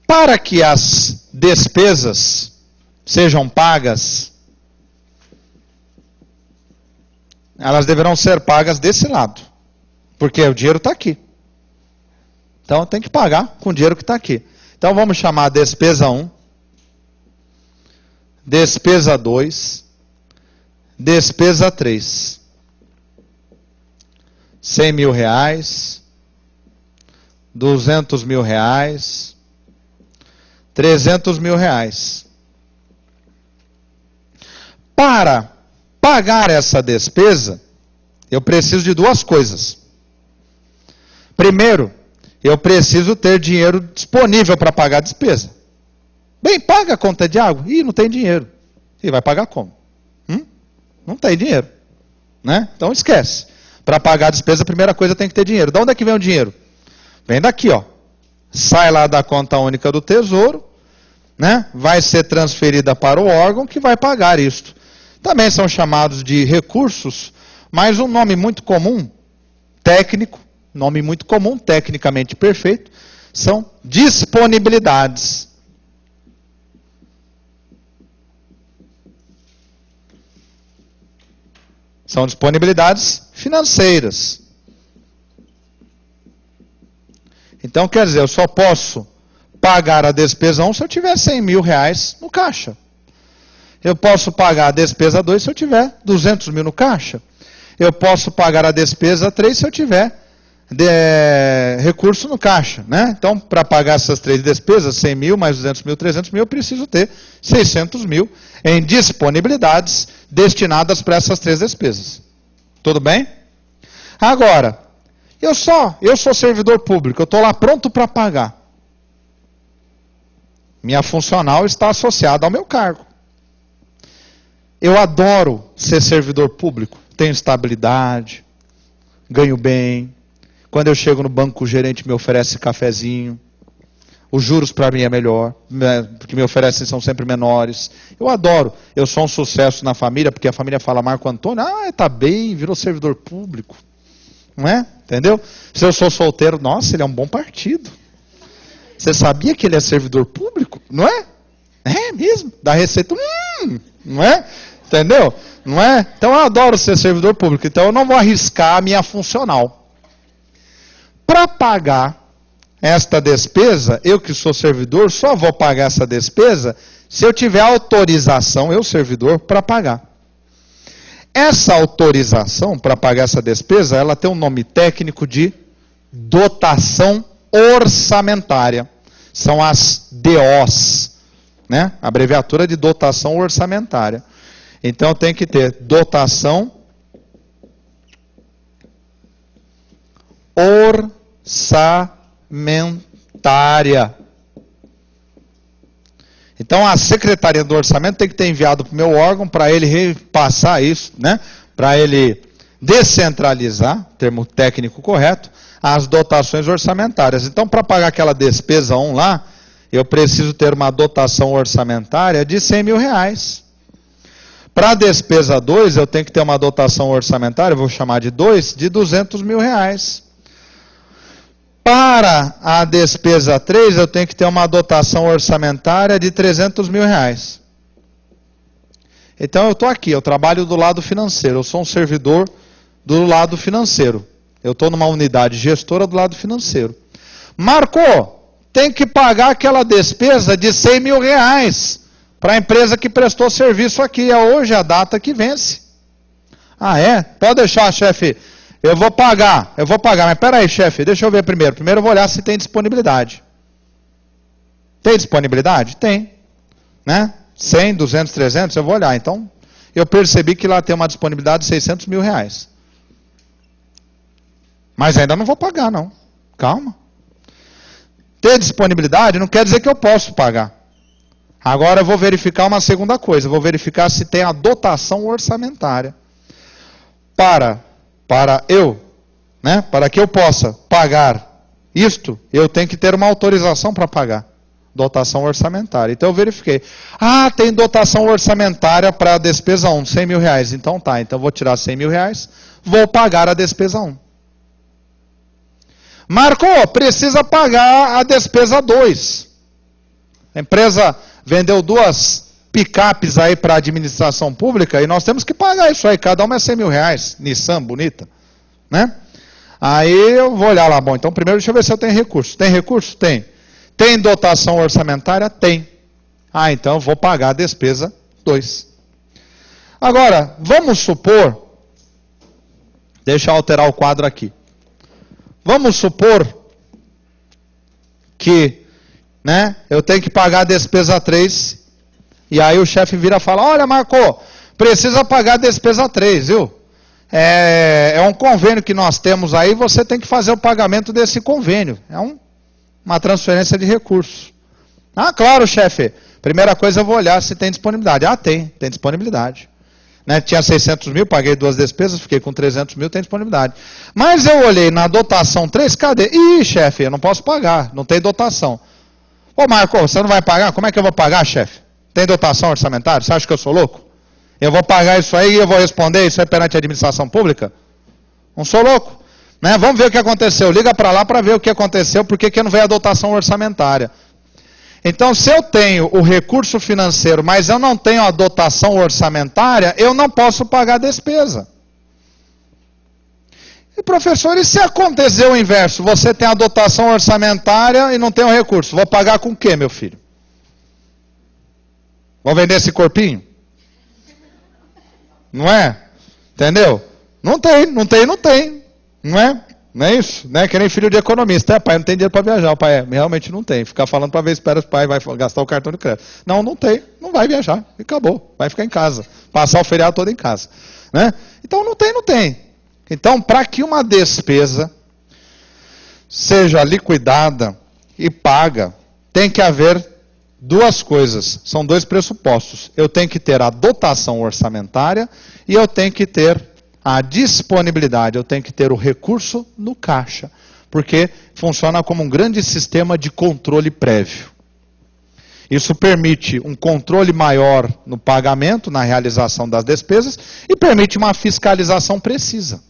A: Para que as despesas sejam pagas, elas deverão ser pagas desse lado, porque o dinheiro está aqui. Então tem que pagar com o dinheiro que está aqui. Então vamos chamar a despesa 1, despesa 2, despesa 3. 100 mil reais, 200 mil reais, 300 mil reais. Para pagar essa despesa, eu preciso de duas coisas. Primeiro, eu preciso ter dinheiro disponível para pagar a despesa. Bem, paga a conta de água. Ih, não tem dinheiro. E vai pagar como? Não tem dinheiro. Né? Então esquece. Para pagar a despesa, a primeira coisa tem que ter dinheiro. De onde é que vem o dinheiro? Vem daqui, ó. Sai lá da conta única do Tesouro, né? Vai ser transferida para o órgão que vai pagar isto. Também são chamados de recursos, mas um nome muito comum, técnico, nome muito comum, tecnicamente perfeito, são disponibilidades. São disponibilidades financeiras. Então, quer dizer, eu só posso pagar a despesa 1 se eu tiver 100 mil reais no caixa. Eu posso pagar a despesa 2 se eu tiver 200 mil no caixa. Eu posso pagar a despesa 3 se eu tiver recurso no caixa. Né? Então, para pagar essas três despesas, 100 mil mais 200 mil, 300 mil, eu preciso ter 600 mil em disponibilidades destinadas para essas três despesas. Tudo bem? Agora, eu sou servidor público, eu estou lá pronto para pagar. Minha funcional está associada ao meu cargo. Eu adoro ser servidor público. Tenho estabilidade, ganho bem. Quando eu chego no banco, o gerente me oferece cafezinho. Os juros para mim é melhor, porque me oferecem são sempre menores. Eu adoro. Eu sou um sucesso na família, porque a família fala, Marco Antônio, está bem, virou servidor público. Não é? Entendeu? Se eu sou solteiro, nossa, ele é um bom partido. Você sabia que ele é servidor público? Não é? É mesmo. Da Receita, não é? Entendeu? Não é? Então eu adoro ser servidor público. Então eu não vou arriscar a minha funcional. Para pagar esta despesa, eu que sou servidor, só vou pagar essa despesa se eu tiver autorização, eu servidor, para pagar. Essa autorização para pagar essa despesa, ela tem um nome técnico de dotação orçamentária. São as DOs, né? Abreviatura de dotação orçamentária. Então tem que ter dotação orçamentária. Então a Secretaria do Orçamento tem que ter enviado para o meu órgão para ele repassar isso, né? Para ele descentralizar, termo técnico correto, as dotações orçamentárias. Então, para pagar aquela despesa 1 lá, eu preciso ter uma dotação orçamentária de 100 mil reais. Para a despesa 2, eu tenho que ter uma dotação orçamentária, vou chamar de 2, de 200 mil reais. Para a despesa 3, eu tenho que ter uma dotação orçamentária de 300 mil reais. Então, eu estou aqui, eu trabalho do lado financeiro, eu sou um servidor do lado financeiro. Eu estou numa unidade gestora do lado financeiro. Marcou, tem que pagar aquela despesa de 100 mil reais para a empresa que prestou serviço aqui. É hoje a data que vence. Ah, é? Pode deixar, chefe. Eu vou pagar. Mas peraí, chefe, deixa eu ver primeiro. Primeiro eu vou olhar se tem disponibilidade. Tem disponibilidade? Tem. Né? 100, 200, 300, eu vou olhar. Então, eu percebi que lá tem uma disponibilidade de 600 mil reais. Mas ainda não vou pagar, não. Calma. Ter disponibilidade não quer dizer que eu posso pagar. Agora eu vou verificar uma segunda coisa. Vou verificar se tem a dotação orçamentária. Para que eu possa pagar isto, eu tenho que ter uma autorização para pagar. Dotação orçamentária. Então eu verifiquei. Tem dotação orçamentária para a despesa 1, 100 mil reais. Então tá, então eu vou tirar 100 mil reais, vou pagar a despesa 1. Marcou, precisa pagar a despesa 2. A empresa vendeu 2 picapes aí para a administração pública e nós temos que pagar isso aí. Cada uma é 100 mil reais. Nissan, bonita. Né? Aí eu vou olhar lá. Bom, então primeiro deixa eu ver se eu tenho recurso. Tem recurso? Tem. Tem dotação orçamentária? Tem. Então eu vou pagar a despesa 2. Agora, vamos supor... Deixa eu alterar o quadro aqui. Vamos supor que eu tenho que pagar a despesa 3, e aí o chefe vira e fala, olha Marco, precisa pagar a despesa 3, viu? É um convênio que nós temos aí, você tem que fazer o pagamento desse convênio. É uma transferência de recursos. Claro, chefe. Primeira coisa eu vou olhar se tem disponibilidade. Tem disponibilidade. Tinha 600 mil, paguei 2 despesas, fiquei com 300 mil, tem disponibilidade. Mas eu olhei na dotação 3, cadê? Chefe, eu não posso pagar, não tem dotação. Ô Marco, você não vai pagar? Como é que eu vou pagar, chefe? Tem dotação orçamentária? Você acha que eu sou louco? Eu vou pagar isso aí e eu vou responder isso aí perante a administração pública? Não sou louco. Vamos ver o que aconteceu. Liga para lá para ver o que aconteceu, por que não veio a dotação orçamentária. Então, se eu tenho o recurso financeiro, mas eu não tenho a dotação orçamentária, eu não posso pagar a despesa. E professor, e se acontecer o inverso? Você tem a dotação orçamentária e não tem o recurso. Vou pagar com o quê, meu filho? Vou vender esse corpinho? Não é? Entendeu? Não tem. Não é? Não é isso? Não é que nem filho de economista. Pai, não tem dinheiro para viajar. O pai realmente não tem. Ficar falando para ver, espera o pai vai gastar o cartão de crédito. Não tem. Não vai viajar. E acabou. Vai ficar em casa. Passar o feriado todo em casa. Então não tem. Então, para que uma despesa seja liquidada e paga, tem que haver 2 coisas. São 2 pressupostos. Eu tenho que ter a dotação orçamentária e eu tenho que ter a disponibilidade, eu tenho que ter o recurso no caixa, porque funciona como um grande sistema de controle prévio. Isso permite um controle maior no pagamento, na realização das despesas, e permite uma fiscalização precisa.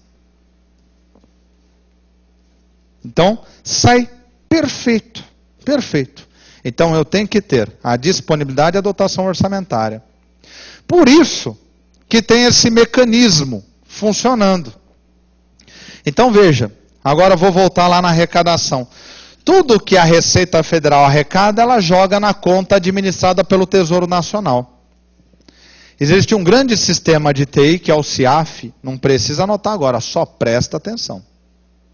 A: Então, sai perfeito. Então, eu tenho que ter a disponibilidade e a dotação orçamentária. Por isso que tem esse mecanismo funcionando. Então veja, agora eu vou voltar lá na arrecadação. Tudo que a Receita Federal arrecada, ela joga na conta administrada pelo Tesouro Nacional. Existe um grande sistema de TI, que é o CIAF, não precisa anotar agora, só presta atenção.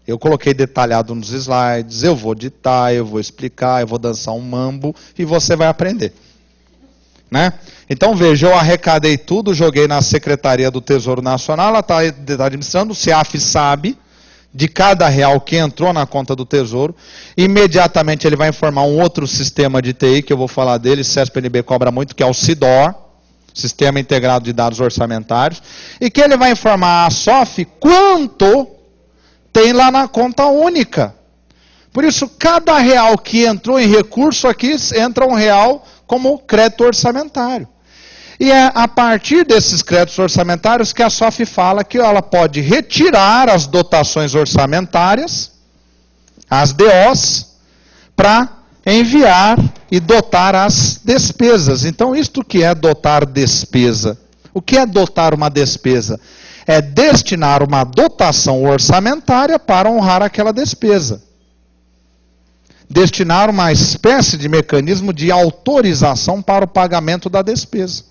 A: Eu coloquei detalhado nos slides, eu vou ditar, eu vou explicar, eu vou dançar um mambo e você vai aprender. Então veja, eu arrecadei tudo, joguei na Secretaria do Tesouro Nacional, ela está administrando, o CIAF sabe de cada real que entrou na conta do Tesouro, imediatamente ele vai informar um outro sistema de TI, que eu vou falar dele, CESP-NB cobra muito, que é o SIDOR, Sistema Integrado de Dados Orçamentários, e que ele vai informar a SOF quanto tem lá na conta única. Por isso, cada real que entrou em recurso aqui, entra um real como crédito orçamentário. E é a partir desses créditos orçamentários que a SOF fala que ela pode retirar as dotações orçamentárias, as DOs, para enviar e dotar as despesas. Então, isto que é dotar despesa? O que é dotar uma despesa? É destinar uma dotação orçamentária para honrar aquela despesa. Destinar uma espécie de mecanismo de autorização para o pagamento da despesa.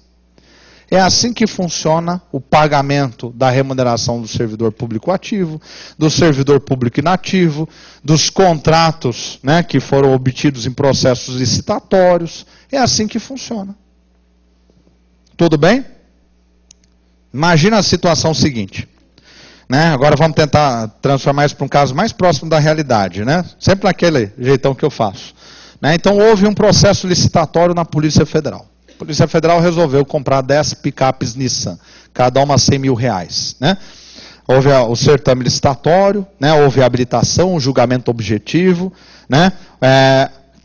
A: É assim que funciona o pagamento da remuneração do servidor público ativo, do servidor público inativo, dos contratos, que foram obtidos em processos licitatórios. É assim que funciona. Tudo bem? Imagina a situação seguinte. Né? Agora vamos tentar transformar isso para um caso mais próximo da realidade, né? Sempre naquele jeitão que eu faço. Né? Então houve um processo licitatório na Polícia Federal. A Polícia Federal resolveu comprar 10 picapes Nissan, cada uma R$100 mil. Né? Houve o certame licitatório, né? Houve a habilitação, o julgamento objetivo. Né?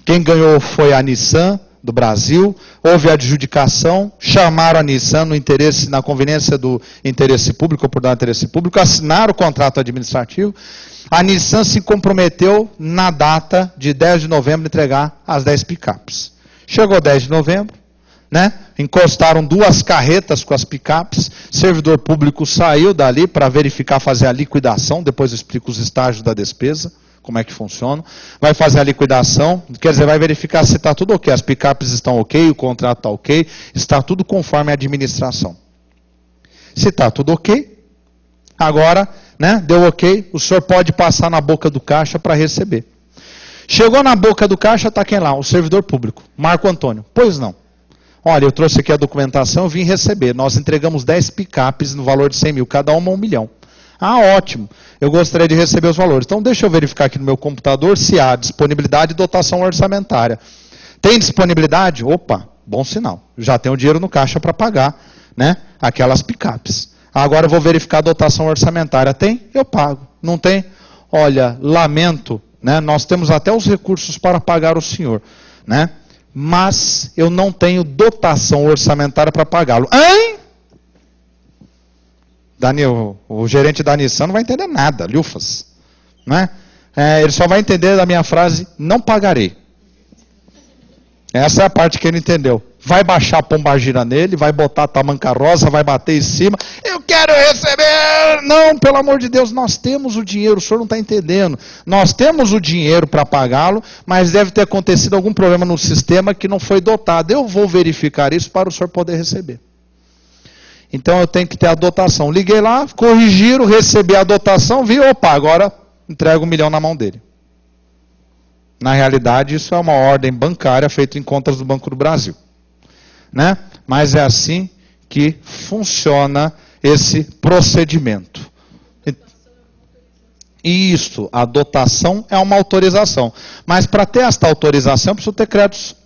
A: Quem ganhou foi a Nissan do Brasil, houve adjudicação, chamaram a Nissan no interesse, na conveniência do interesse público, ou por dar interesse público, assinaram o contrato administrativo. A Nissan se comprometeu na data de 10 de novembro entregar as 10 picapes. Chegou 10 de novembro, né? Encostaram 2 carretas com as picapes, servidor público saiu dali para verificar, fazer a liquidação, depois eu explico os estágios da despesa, como é que funciona, vai fazer a liquidação, quer dizer, vai verificar se está tudo ok, as picapes estão ok, o contrato está ok, está tudo conforme a administração. Se está tudo ok, agora, né, deu ok, o senhor pode passar na boca do caixa para receber. Chegou na boca do caixa, está quem lá? O servidor público, Marco Antônio. Pois não. Olha, eu trouxe aqui a documentação, eu vim receber, nós entregamos 10 picapes no valor de 100 mil, cada uma 1 milhão. Ah, ótimo, eu gostaria de receber os valores. Então deixa eu verificar aqui no meu computador se há disponibilidade e dotação orçamentária. Tem disponibilidade? Opa, bom sinal. Já tem o dinheiro no caixa para pagar, né, aquelas picapes. Agora eu vou verificar a dotação orçamentária. Tem? Eu pago. Não tem? Olha, lamento, né, nós temos até os recursos para pagar o senhor, né, mas eu não tenho dotação orçamentária para pagá-lo. Hein? Daniel, o gerente da Nissan não vai entender nada, lufas. Né? Ele só vai entender da minha frase, não pagarei. Essa é a parte que ele entendeu. Vai baixar a pombagira nele, vai botar a tamanca rosa, vai bater em cima. Eu quero receber! Não, pelo amor de Deus, nós temos o dinheiro, o senhor não está entendendo. Nós temos o dinheiro para pagá-lo, mas deve ter acontecido algum problema no sistema que não foi dotado. Eu vou verificar isso para o senhor poder receber. Então eu tenho que ter a dotação. Liguei lá, corrigiram, recebi a dotação, vi, opa, agora entrego 1 milhão na mão dele. Na realidade, isso é uma ordem bancária feita em contas do Banco do Brasil. Né? Mas é assim que funciona esse procedimento. Isso, a dotação é uma autorização. Mas para ter esta autorização, eu preciso ter créditos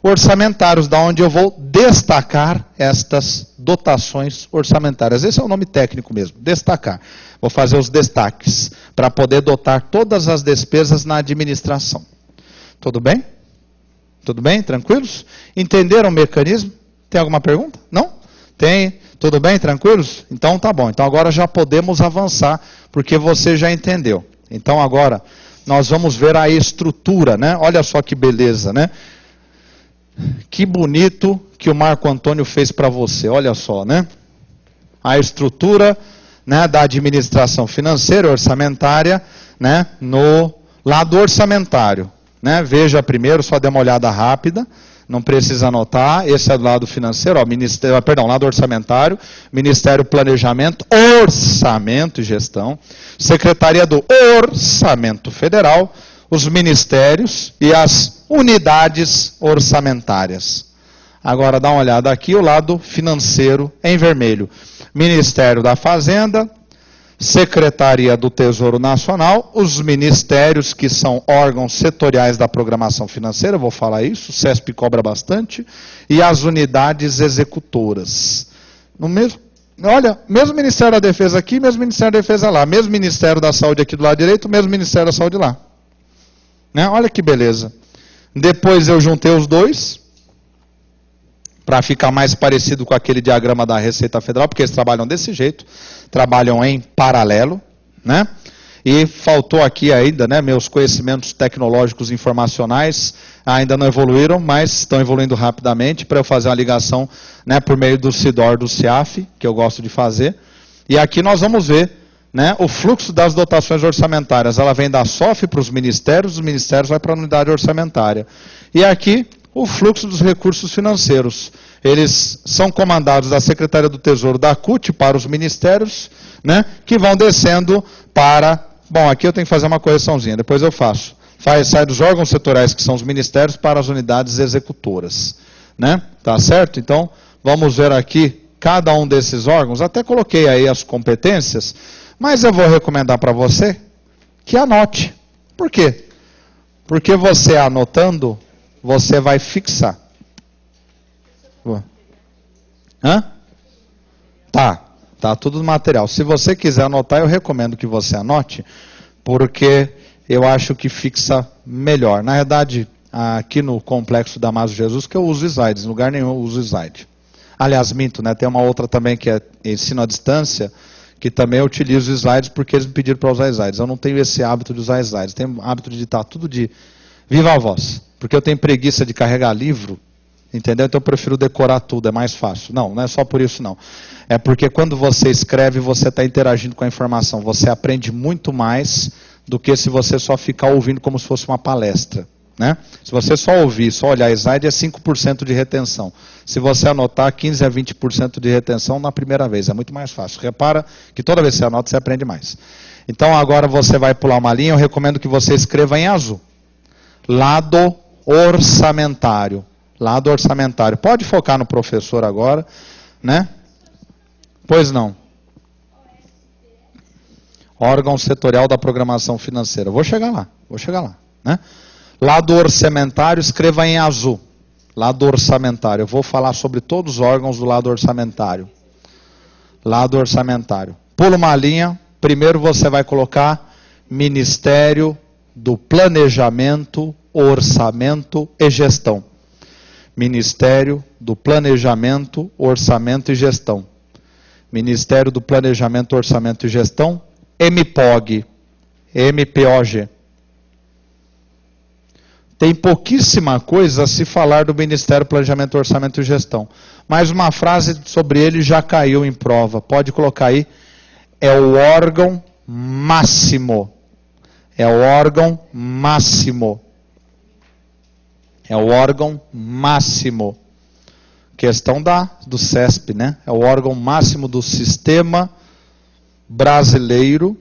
A: orçamentários, da onde eu vou destacar estas dotações orçamentárias. Esse é o nome técnico mesmo, destacar. Vou fazer os destaques, para poder dotar todas as despesas na administração. Tudo bem? Tudo bem? Tranquilos? Entenderam o mecanismo? Tem alguma pergunta? Não? Tem? Tudo bem? Tranquilos? Então tá bom. Então agora já podemos avançar, porque você já entendeu. Então agora nós vamos ver a estrutura, né? Olha só que beleza, né? Que bonito que o Marco Antônio fez para você, olha só, né? A estrutura, né, da administração financeira, orçamentária, né, no lado orçamentário. Né? Veja primeiro, só dê uma olhada rápida, não precisa anotar, esse é do lado financeiro, ó, lado orçamentário, Ministério Planejamento, Orçamento e Gestão, Secretaria do Orçamento Federal, os ministérios e as unidades orçamentárias. Agora dá uma olhada aqui, o lado financeiro em vermelho. Ministério da Fazenda, Secretaria do Tesouro Nacional, os ministérios que são órgãos setoriais da programação financeira, vou falar isso, o CESP cobra bastante, e as unidades executoras. Olha, mesmo Ministério da Defesa aqui, mesmo Ministério da Defesa lá, mesmo Ministério da Saúde aqui do lado direito, mesmo Ministério da Saúde lá. Né? Olha que beleza. Depois eu juntei os dois, para ficar mais parecido com aquele diagrama da Receita Federal, porque eles trabalham desse jeito, trabalham em paralelo, né? E faltou aqui ainda, né, meus conhecimentos tecnológicos informacionais ainda não evoluíram, mas estão evoluindo rapidamente para eu fazer uma ligação, né, por meio do CIDOR, do CIAF, que eu gosto de fazer. E aqui nós vamos ver, né, o fluxo das dotações orçamentárias. Ela vem da SOF para os ministérios vai para a unidade orçamentária. E aqui o fluxo dos recursos financeiros. Eles são comandados da Secretaria do Tesouro, da CUT, para os ministérios, né, que vão descendo para... Bom, aqui eu tenho que fazer uma correçãozinha, depois eu faço. Sai dos órgãos setoriais, que são os ministérios, para as unidades executoras. Né? Tá certo? Então, vamos ver aqui cada um desses órgãos. Até coloquei aí as competências, Mas eu vou recomendar para você que anote. Por quê? Porque você anotando, você vai fixar. Hã? Tá tudo no material. Se você quiser anotar, eu recomendo que você anote, porque eu acho que fixa melhor. Na verdade, aqui no Complexo Damaso Jesus, que eu uso slides, em lugar nenhum eu uso slide. Aliás, minto, né? Tem uma outra também que é ensino à distância, que também eu utilizo slides porque eles me pediram para usar slides. Eu não tenho esse hábito de usar slides, tenho o hábito de editar tudo de viva voz, porque eu tenho preguiça de carregar livro, entendeu? Então eu prefiro decorar tudo, é mais fácil. Não é só por isso não. É porque quando você escreve, você está interagindo com a informação, você aprende muito mais do que se você só ficar ouvindo como se fosse uma palestra. Né? Se você só ouvir, só olhar slide, é 5% de retenção. Se você anotar, 15% a 20% de retenção na primeira vez. É muito mais fácil. Repara que toda vez que você anota, você aprende mais. Então agora você vai pular uma linha, eu recomendo que você escreva em azul. Lado orçamentário. Lado orçamentário. Pode focar no professor agora, né? Pois não. Órgão setorial da programação financeira. Vou chegar lá, né? Lado orçamentário, escreva em azul. Lado orçamentário. Eu vou falar sobre todos os órgãos do lado orçamentário. Lado orçamentário. Pula uma linha. Primeiro você vai colocar Ministério do Planejamento, Orçamento e Gestão. Ministério do Planejamento, Orçamento e Gestão. Ministério do Planejamento, Orçamento e Gestão, MPOG. MPOG. Tem pouquíssima coisa a se falar do Ministério do Planejamento, Orçamento e Gestão. Mas uma frase sobre ele já caiu em prova. Pode colocar aí. É o órgão máximo. É o órgão máximo. É o órgão máximo. Questão do CESP, né? É o órgão máximo do sistema brasileiro,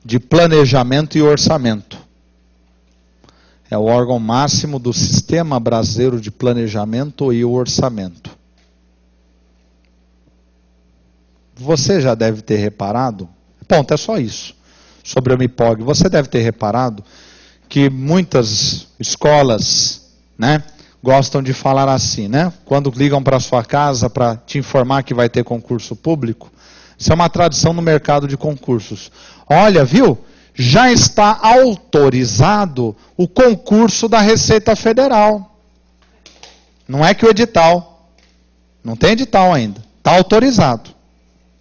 A: de planejamento e orçamento. É o órgão máximo do Sistema Brasileiro de Planejamento e Orçamento. Você já deve ter reparado, ponto, é só isso, sobre o MPOG. Você deve ter reparado que muitas escolas, né, gostam de falar assim, né? Quando ligam para sua casa para te informar que vai ter concurso público, isso é uma tradição no mercado de concursos. Olha, viu? Já está autorizado o concurso da Receita Federal. Não é que o edital. Não tem edital ainda. Está autorizado.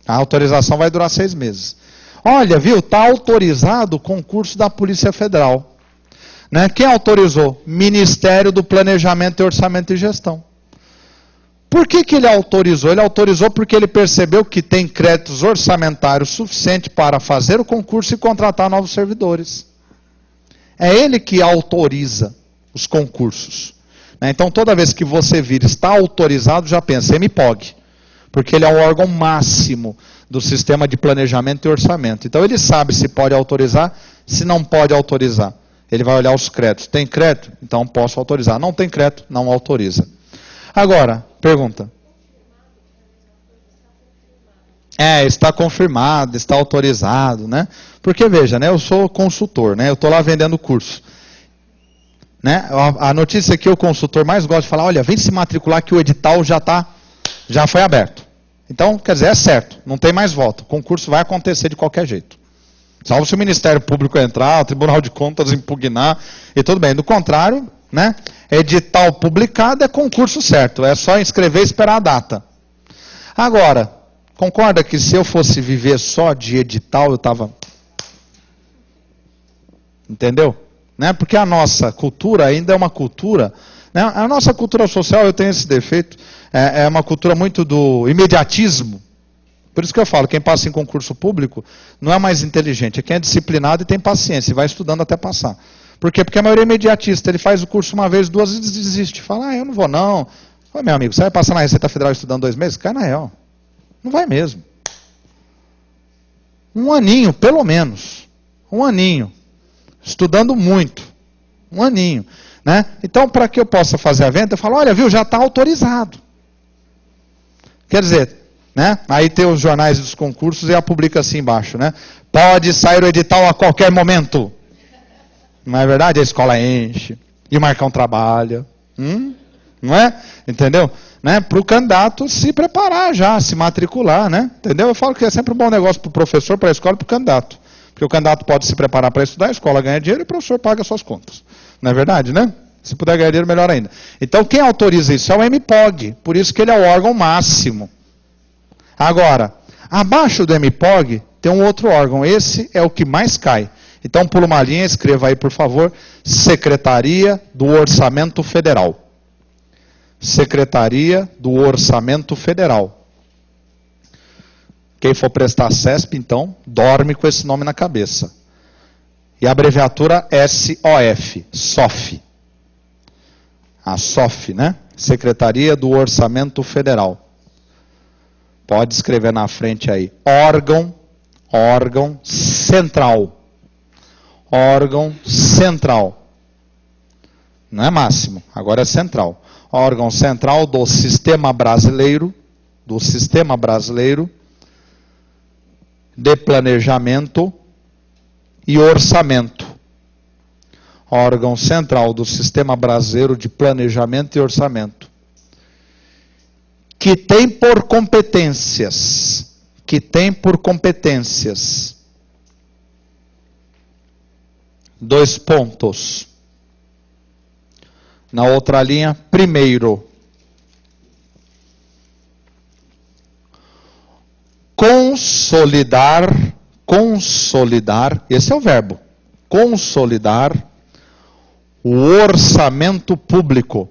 A: A autorização vai durar 6 meses. Olha, viu? Está autorizado o concurso da Polícia Federal. Né? Quem autorizou? Ministério do Planejamento e Orçamento e Gestão. Por que ele autorizou? Ele autorizou porque ele percebeu que tem créditos orçamentários suficientes para fazer o concurso e contratar novos servidores. É ele que autoriza os concursos. Então, toda vez que você vir está autorizado, já pensa, MPOG. Porque ele é o órgão máximo do sistema de planejamento e orçamento. Então, ele sabe se pode autorizar, se não pode autorizar. Ele vai olhar os créditos. Tem crédito? Então, posso autorizar. Não tem crédito? Não autoriza. Agora, pergunta. Está confirmado, está autorizado, né? Porque, veja, né, eu sou consultor, né? Eu estou lá vendendo curso. Né? A notícia que o consultor mais gosta de falar, olha, vem se matricular que o edital já foi aberto. Então, quer dizer, é certo, não tem mais volta. O concurso vai acontecer de qualquer jeito. Salvo se o Ministério Público entrar, o Tribunal de Contas impugnar, e tudo bem. Do contrário, né? Edital publicado é concurso certo, é só inscrever e esperar a data. Agora, concorda que se eu fosse viver só de edital, eu estava... Entendeu? Né? Porque a nossa cultura ainda é uma cultura... Né? A nossa cultura social, eu tenho esse defeito, é uma cultura muito do imediatismo. Por isso que eu falo, quem passa em concurso público não é mais inteligente, é quem é disciplinado e tem paciência, e vai estudando até passar. Por quê? Porque a maioria é imediatista, ele faz o curso uma vez, 2 vezes, desiste. Fala, eu não vou não. Ô, meu amigo, você vai passar na Receita Federal estudando 2 meses? Cai na real. Não vai mesmo. 1 aninho, pelo menos. 1 aninho. Estudando muito. 1 aninho. Né? Então, para que eu possa fazer a venda, eu falo, olha, viu, já está autorizado. Quer dizer, né? Aí tem os jornais dos concursos e a publica assim embaixo, né? Pode sair o edital a qualquer momento. Não é verdade? A escola enche. E o Marcão trabalha. Não é? Entendeu? Né? Para o candidato se preparar já, se matricular, né? Entendeu? Eu falo que é sempre um bom negócio para o professor, para a escola e para o candidato. Porque o candidato pode se preparar para estudar, a escola ganha dinheiro e o professor paga suas contas. Não é verdade, né? Se puder ganhar dinheiro, melhor ainda. Então, quem autoriza isso é o MPOG. Por isso que ele é o órgão máximo. Agora, abaixo do MPOG, tem um outro órgão. Esse é o que mais cai. Então, pula uma linha, escreva aí, por favor, Secretaria do Orçamento Federal. Secretaria do Orçamento Federal. Quem for prestar CESP, então, dorme com esse nome na cabeça. E a abreviatura SOF, SOF. A SOF, né? Secretaria do Orçamento Federal. Pode escrever na frente aí. Órgão central. Órgão central. Não é máximo, agora é central. Órgão central do Sistema Brasileiro de Planejamento e Orçamento. Órgão central do Sistema Brasileiro de Planejamento e Orçamento. Que tem por competências. Dois pontos. Na outra linha, primeiro, consolidar, esse é o verbo, consolidar o orçamento público.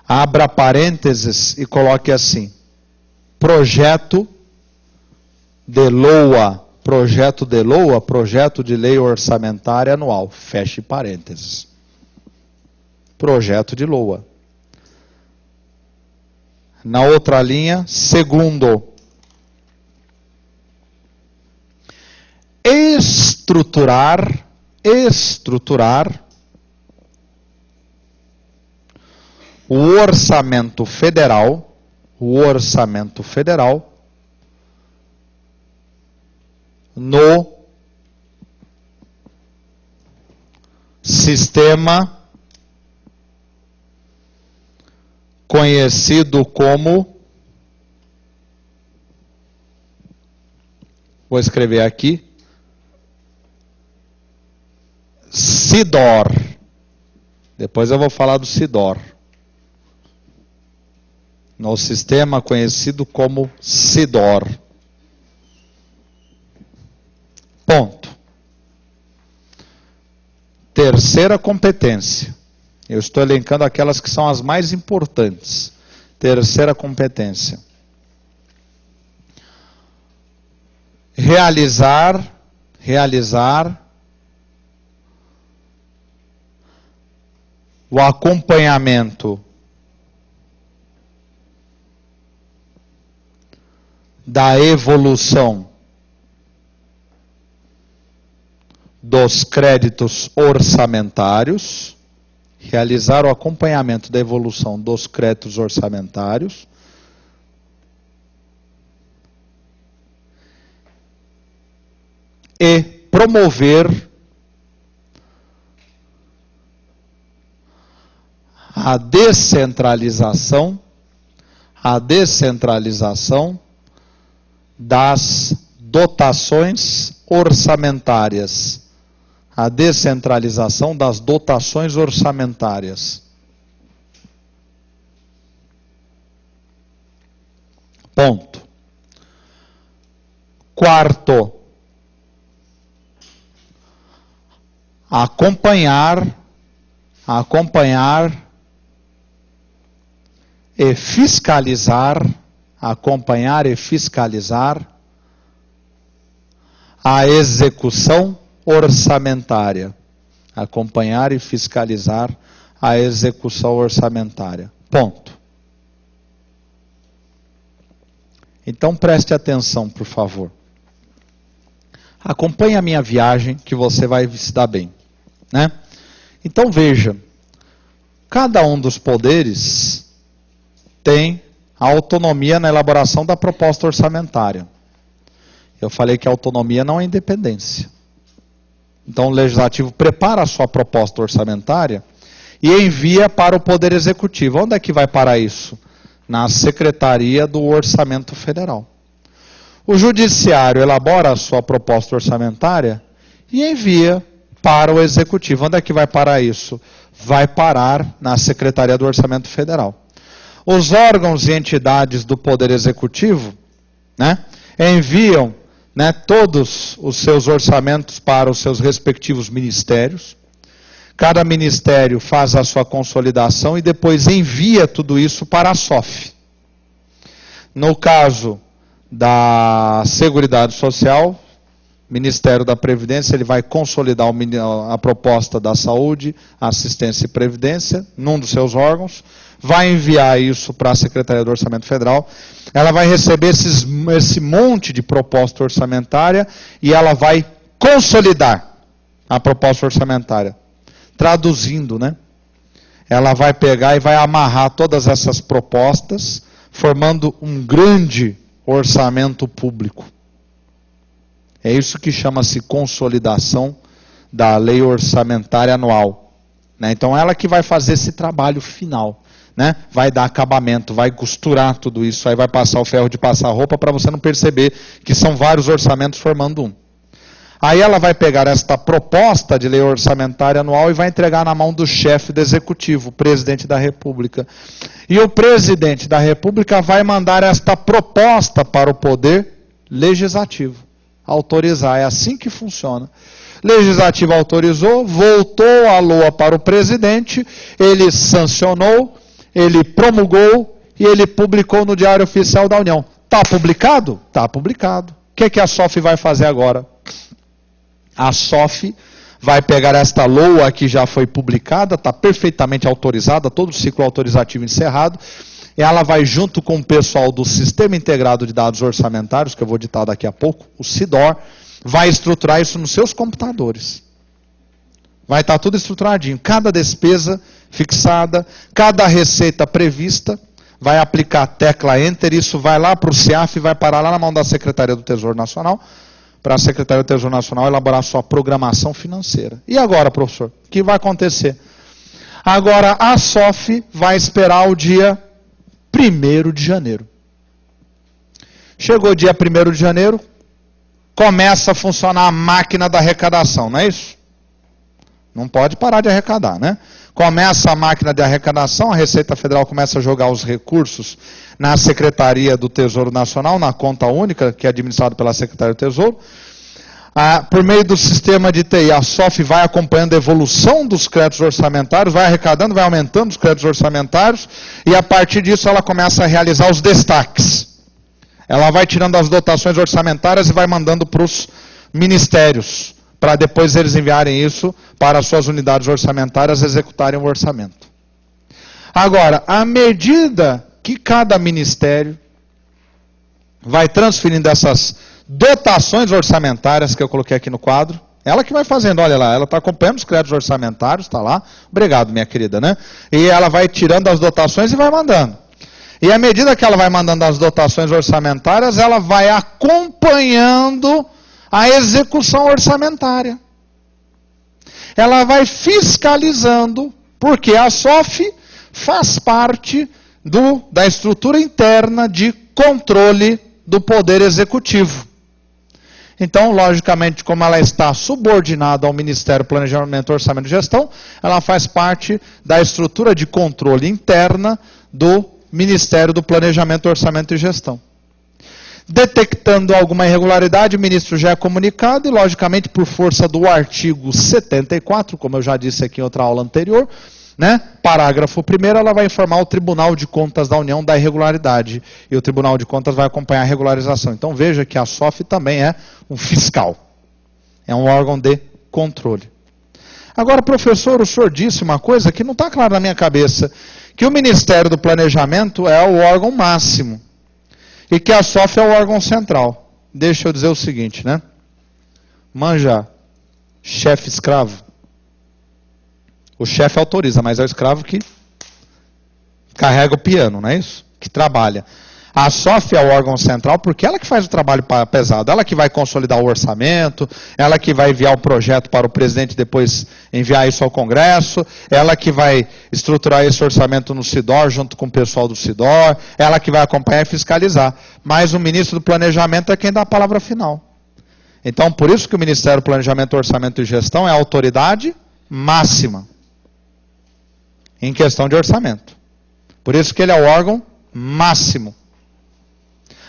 A: Abra parênteses e coloque assim, projeto de LOA, projeto de lei orçamentária anual, feche parênteses. Projeto de LOA. Na outra linha, segundo, estruturar o orçamento federal, no sistema conhecido como, vou escrever aqui, SIDOR. Depois eu vou falar do SIDOR. No sistema conhecido como SIDOR. Ponto. Terceira competência. Eu estou elencando aquelas que são as mais importantes. Terceira competência. Realizar o acompanhamento da evolução dos créditos orçamentários, realizar o acompanhamento da evolução dos créditos orçamentários, e promover a descentralização das dotações orçamentárias. A descentralização das dotações orçamentárias. Ponto. Quarto, acompanhar e fiscalizar a execução orçamentária. Acompanhar e fiscalizar a execução orçamentária. Ponto. Então preste atenção, por favor. Acompanhe a minha viagem que você vai se dar bem, né? Então veja, Cada um dos poderes tem autonomia na elaboração da proposta orçamentária. Eu falei que a autonomia não é independência. Então o Legislativo prepara a sua proposta orçamentária e envia para o Poder Executivo. Onde é que vai parar isso? Na Secretaria do Orçamento Federal. O Judiciário elabora a sua proposta orçamentária e envia para o Executivo. Onde é que vai parar isso? Vai parar na Secretaria do Orçamento Federal. Os órgãos e entidades do Poder Executivo, enviam todos os seus orçamentos para os seus respectivos ministérios. Cada ministério faz a sua consolidação e depois envia tudo isso para a SOF. No caso da Seguridade Social, Ministério da Previdência, ele vai consolidar a proposta da Saúde, Assistência e Previdência, num dos seus órgãos, vai enviar isso para a Secretaria do Orçamento Federal, ela vai receber esse monte de proposta orçamentária e ela vai consolidar a proposta orçamentária. Traduzindo, ela vai pegar e vai amarrar todas essas propostas, formando um grande orçamento público. É isso que chama-se consolidação da lei orçamentária anual. Então ela que vai fazer esse trabalho final. Vai dar acabamento, vai costurar tudo isso, aí vai passar o ferro de passar roupa para você não perceber que são vários orçamentos formando um. Aí ela vai pegar esta proposta de lei orçamentária anual e vai entregar na mão do chefe do executivo, o presidente da República. E o presidente da República vai mandar esta proposta para o poder legislativo. Autorizar, é assim que funciona. Legislativo autorizou, voltou a LOA para o presidente, ele sancionou, ele promulgou e ele publicou no Diário Oficial da União. Está publicado? Está publicado. O que a SOF vai fazer agora? A SOF vai pegar esta LOA que já foi publicada, está perfeitamente autorizada, todo o ciclo autorizativo encerrado, e ela vai junto com o pessoal do Sistema Integrado de Dados Orçamentários, que eu vou ditar daqui a pouco, o SIDOR, vai estruturar isso nos seus computadores. Vai estar tudo estruturadinho, cada despesa fixada, cada receita prevista, vai aplicar a tecla Enter, isso vai lá para o CEAF e vai parar lá na mão da Secretaria do Tesouro Nacional, para a Secretaria do Tesouro Nacional elaborar sua programação financeira. E agora, professor, o que vai acontecer? Agora a SOF vai esperar o dia 1º de janeiro. Chegou o dia 1º de janeiro, começa a funcionar a máquina da arrecadação, não é isso? Não pode parar de arrecadar, Começa a máquina de arrecadação, a Receita Federal começa a jogar os recursos na Secretaria do Tesouro Nacional, na conta única, que é administrada pela Secretaria do Tesouro. Por meio do sistema de TI, a SOF vai acompanhando a evolução dos créditos orçamentários, vai arrecadando, vai aumentando os créditos orçamentários, e a partir disso ela começa a realizar os destaques. Ela vai tirando as dotações orçamentárias e vai mandando para os ministérios, para depois eles enviarem isso para as suas unidades orçamentárias executarem o orçamento. Agora, à medida que cada ministério vai transferindo essas dotações orçamentárias que eu coloquei aqui no quadro, ela que vai fazendo, olha lá, ela está acompanhando os créditos orçamentários, está lá, obrigado minha querida, E ela vai tirando as dotações e vai mandando. E à medida que ela vai mandando as dotações orçamentárias, ela vai acompanhando a execução orçamentária. Ela vai fiscalizando, porque a SOF faz parte da estrutura interna de controle do Poder Executivo. Então, logicamente, como ela está subordinada ao Ministério do Planejamento, Orçamento e Gestão, ela faz parte da estrutura de controle interna do Ministério do Planejamento, Orçamento e Gestão. Detectando alguma irregularidade, o ministro já é comunicado e, logicamente, por força do artigo 74, como eu já disse aqui em outra aula anterior, parágrafo 1º, ela vai informar o Tribunal de Contas da União da irregularidade. E o Tribunal de Contas vai acompanhar a regularização. Então veja que a SOF também é um fiscal. É um órgão de controle. Agora, professor, o senhor disse uma coisa que não está clara na minha cabeça, que o Ministério do Planejamento é o órgão máximo. E que a SOF é o órgão central. Deixa eu dizer o seguinte, Manja, chefe escravo. O chefe autoriza, mas é o escravo que carrega o piano, não é isso? Que trabalha. A SOF é o órgão central porque ela que faz o trabalho pesado, ela que vai consolidar o orçamento, ela que vai enviar o projeto para o presidente depois enviar isso ao Congresso, ela que vai estruturar esse orçamento no SIDOR junto com o pessoal do SIDOR, ela que vai acompanhar e fiscalizar. Mas o ministro do Planejamento é quem dá a palavra final. Então, por isso que o Ministério do Planejamento, Orçamento e Gestão é a autoridade máxima em questão de orçamento. Por isso que ele é o órgão máximo.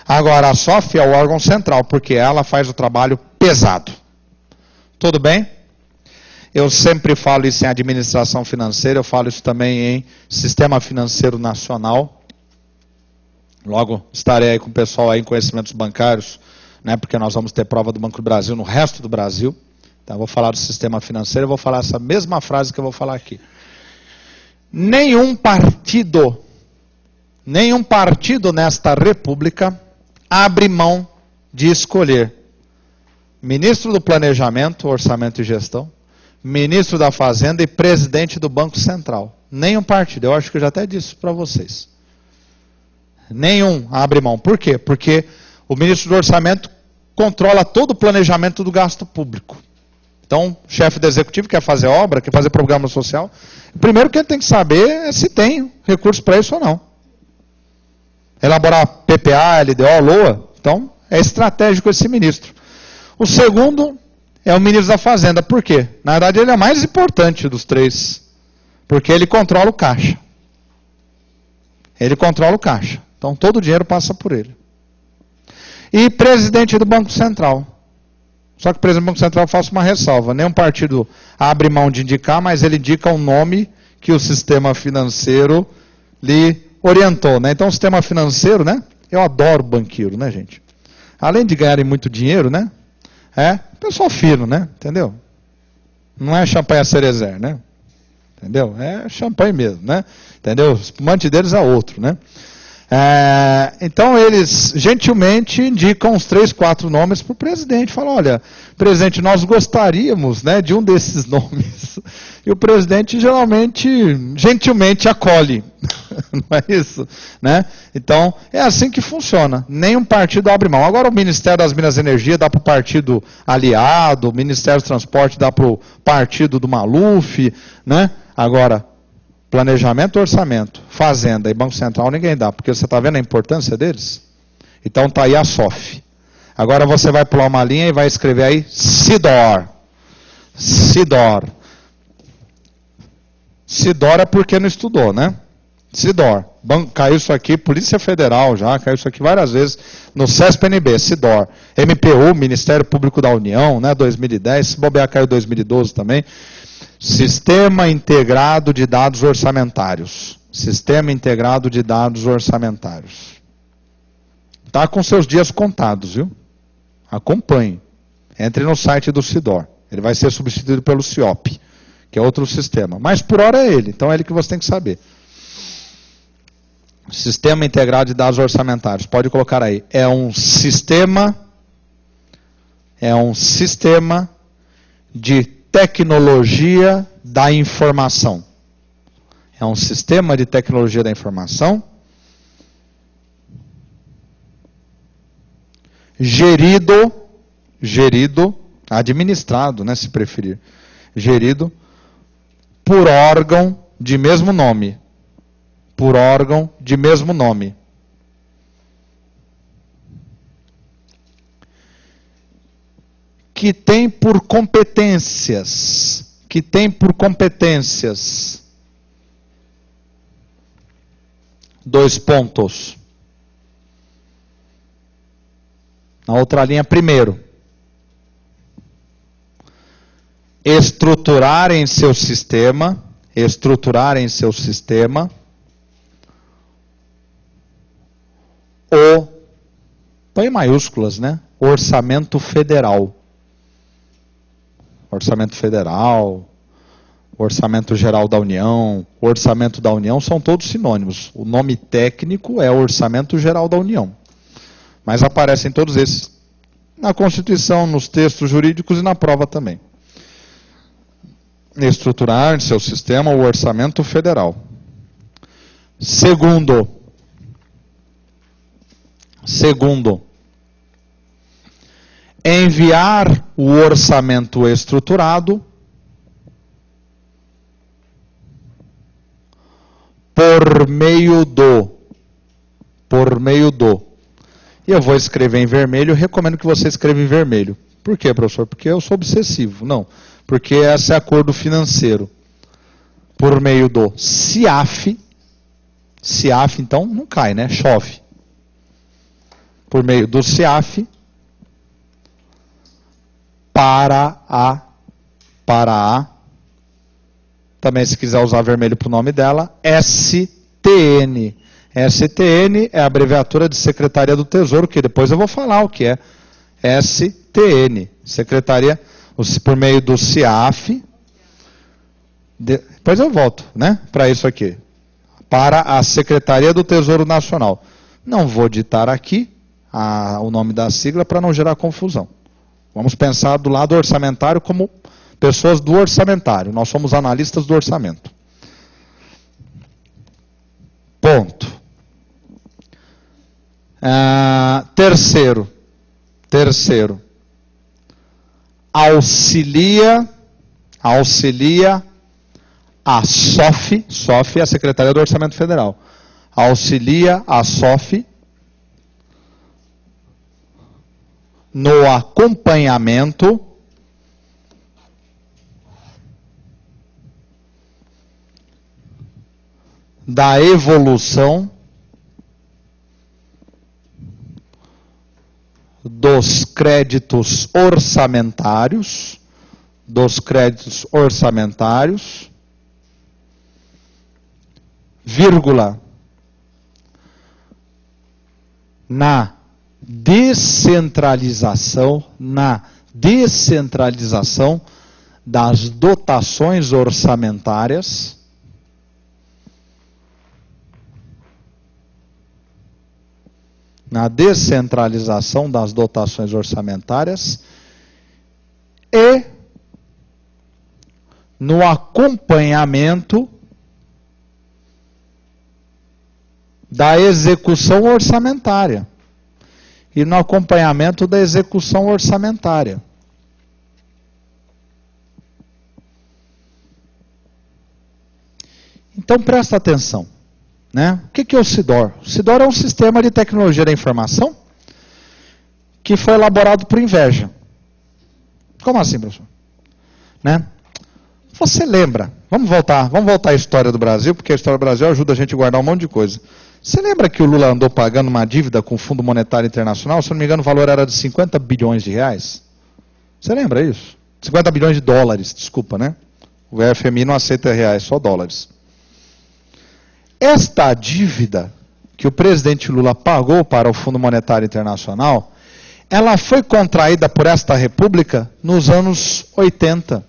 A: Agora, a SOF é o órgão central, porque ela faz o trabalho pesado. Tudo bem? Eu sempre falo isso em administração financeira, eu falo isso também em sistema financeiro nacional. Logo estarei aí com o pessoal aí em conhecimentos bancários, né, porque nós vamos ter prova do Banco do Brasil no resto do Brasil. Então, eu vou falar do sistema financeiro, eu vou falar essa mesma frase que eu vou falar aqui. Nenhum partido nesta república abre mão de escolher ministro do Planejamento, Orçamento e Gestão, ministro da Fazenda e presidente do Banco Central. Nenhum partido, eu acho que eu já até disse para vocês. Nenhum abre mão. Por quê? Porque o ministro do Orçamento controla todo o planejamento do gasto público. Então, o chefe do executivo quer fazer obra, quer fazer programa social. Primeiro que ele tem que saber é se tem recurso para isso ou não. Elaborar PPA, LDO, LOA. Então, é estratégico esse ministro. O segundo é o ministro da Fazenda. Por quê? Na verdade, ele é o mais importante dos três. Porque ele controla o caixa. Ele controla o caixa. Então, todo o dinheiro passa por ele. E presidente do Banco Central. Só que o presidente do Banco Central faz uma ressalva. Nenhum partido abre mão de indicar, mas ele indica um nome que o sistema financeiro lhe orientou, né? Então, o sistema financeiro, né? Eu adoro banqueiro, né, gente? Além de ganharem muito dinheiro, né? É pessoal fino, né? Entendeu? Não é champanhe a cerezer, né? Entendeu? É champanhe mesmo, né? Entendeu? O espumante deles é outro, né? Então, eles gentilmente indicam uns 3, 4 nomes para o presidente. Falam, olha, presidente, nós gostaríamos, né, de um desses nomes. E o presidente geralmente, gentilmente acolhe. Não é isso? Né? Então, é assim que funciona. Nenhum partido abre mão. Agora, o Ministério das Minas e Energia dá para o partido aliado, o Ministério do Transporte dá para o partido do Maluf. Né? Agora, Planejamento, Orçamento, Fazenda e Banco Central ninguém dá, porque você está vendo a importância deles? Então está aí a SOF. Agora você vai pular uma linha e vai escrever aí SIDOR. SIDOR. SIDOR é porque não estudou, né? SIDOR. Caiu isso aqui, Polícia Federal já, caiu isso aqui várias vezes no CESP-NB, SIDOR. MPU, Ministério Público da União, né, 2010, se bobear caiu 2012 também. Sistema Integrado de Dados Orçamentários. Sistema Integrado de Dados Orçamentários. Está com seus dias contados, viu? Acompanhe. Entre no site do SIDOR. Ele vai ser substituído pelo CIOP, que é outro sistema. Mas por hora é ele, então é ele que você tem que saber. Sistema Integrado de Dados Orçamentários. Pode colocar aí. É um sistema de tecnologia da informação. É um sistema de tecnologia da informação gerido, administrado, né, se preferir, gerido por órgão de mesmo nome. Por órgão de mesmo nome. Que tem por competências, dois pontos. Na outra linha, primeiro, estruturar em seu sistema, põe em maiúsculas, né? Orçamento Federal. Orçamento Federal, Orçamento Geral da União, Orçamento da União são todos sinônimos. O nome técnico é Orçamento Geral da União. Mas aparecem todos esses na Constituição, nos textos jurídicos e na prova também. Estruturar em seu sistema o Orçamento Federal. Segundo, enviar o orçamento estruturado por meio do. E eu vou escrever em vermelho, eu recomendo que você escreva em vermelho. Por quê, professor? Porque eu sou obsessivo. Não, porque esse é acordo financeiro. Por meio do CIAF. CIAF, então, não cai, né? Chove. Por meio do CIAF para a, também se quiser usar vermelho para o nome dela, STN. STN é a abreviatura de Secretaria do Tesouro, que depois eu vou falar o que é. STN, Secretaria, por meio do CIAF, depois eu volto, né, para isso aqui, para a Secretaria do Tesouro Nacional. Não vou ditar aqui o nome da sigla para não gerar confusão. Vamos pensar do lado orçamentário como pessoas do orçamentário. Nós somos analistas do orçamento. Ponto. Terceiro. Auxilia a SOF é a Secretaria do Orçamento Federal. Auxilia a SOF no acompanhamento da evolução dos créditos orçamentários, vírgula, na descentralização das dotações orçamentárias, e no acompanhamento da execução orçamentária. Então presta atenção. Né? O que é o SIDOR? O SIDOR é um sistema de tecnologia da informação que foi elaborado por Inveja. Como assim, professor? Né? Você lembra? Vamos voltar à história do Brasil, porque a história do Brasil ajuda a gente a guardar um monte de coisa. Você lembra que o Lula andou pagando uma dívida com o Fundo Monetário Internacional? Se não me engano, o valor era de 50 bilhões de reais. Você lembra isso? 50 bilhões de dólares, desculpa, né? O FMI não aceita reais, só dólares. Esta dívida que o presidente Lula pagou para o Fundo Monetário Internacional, ela foi contraída por esta república nos anos 80.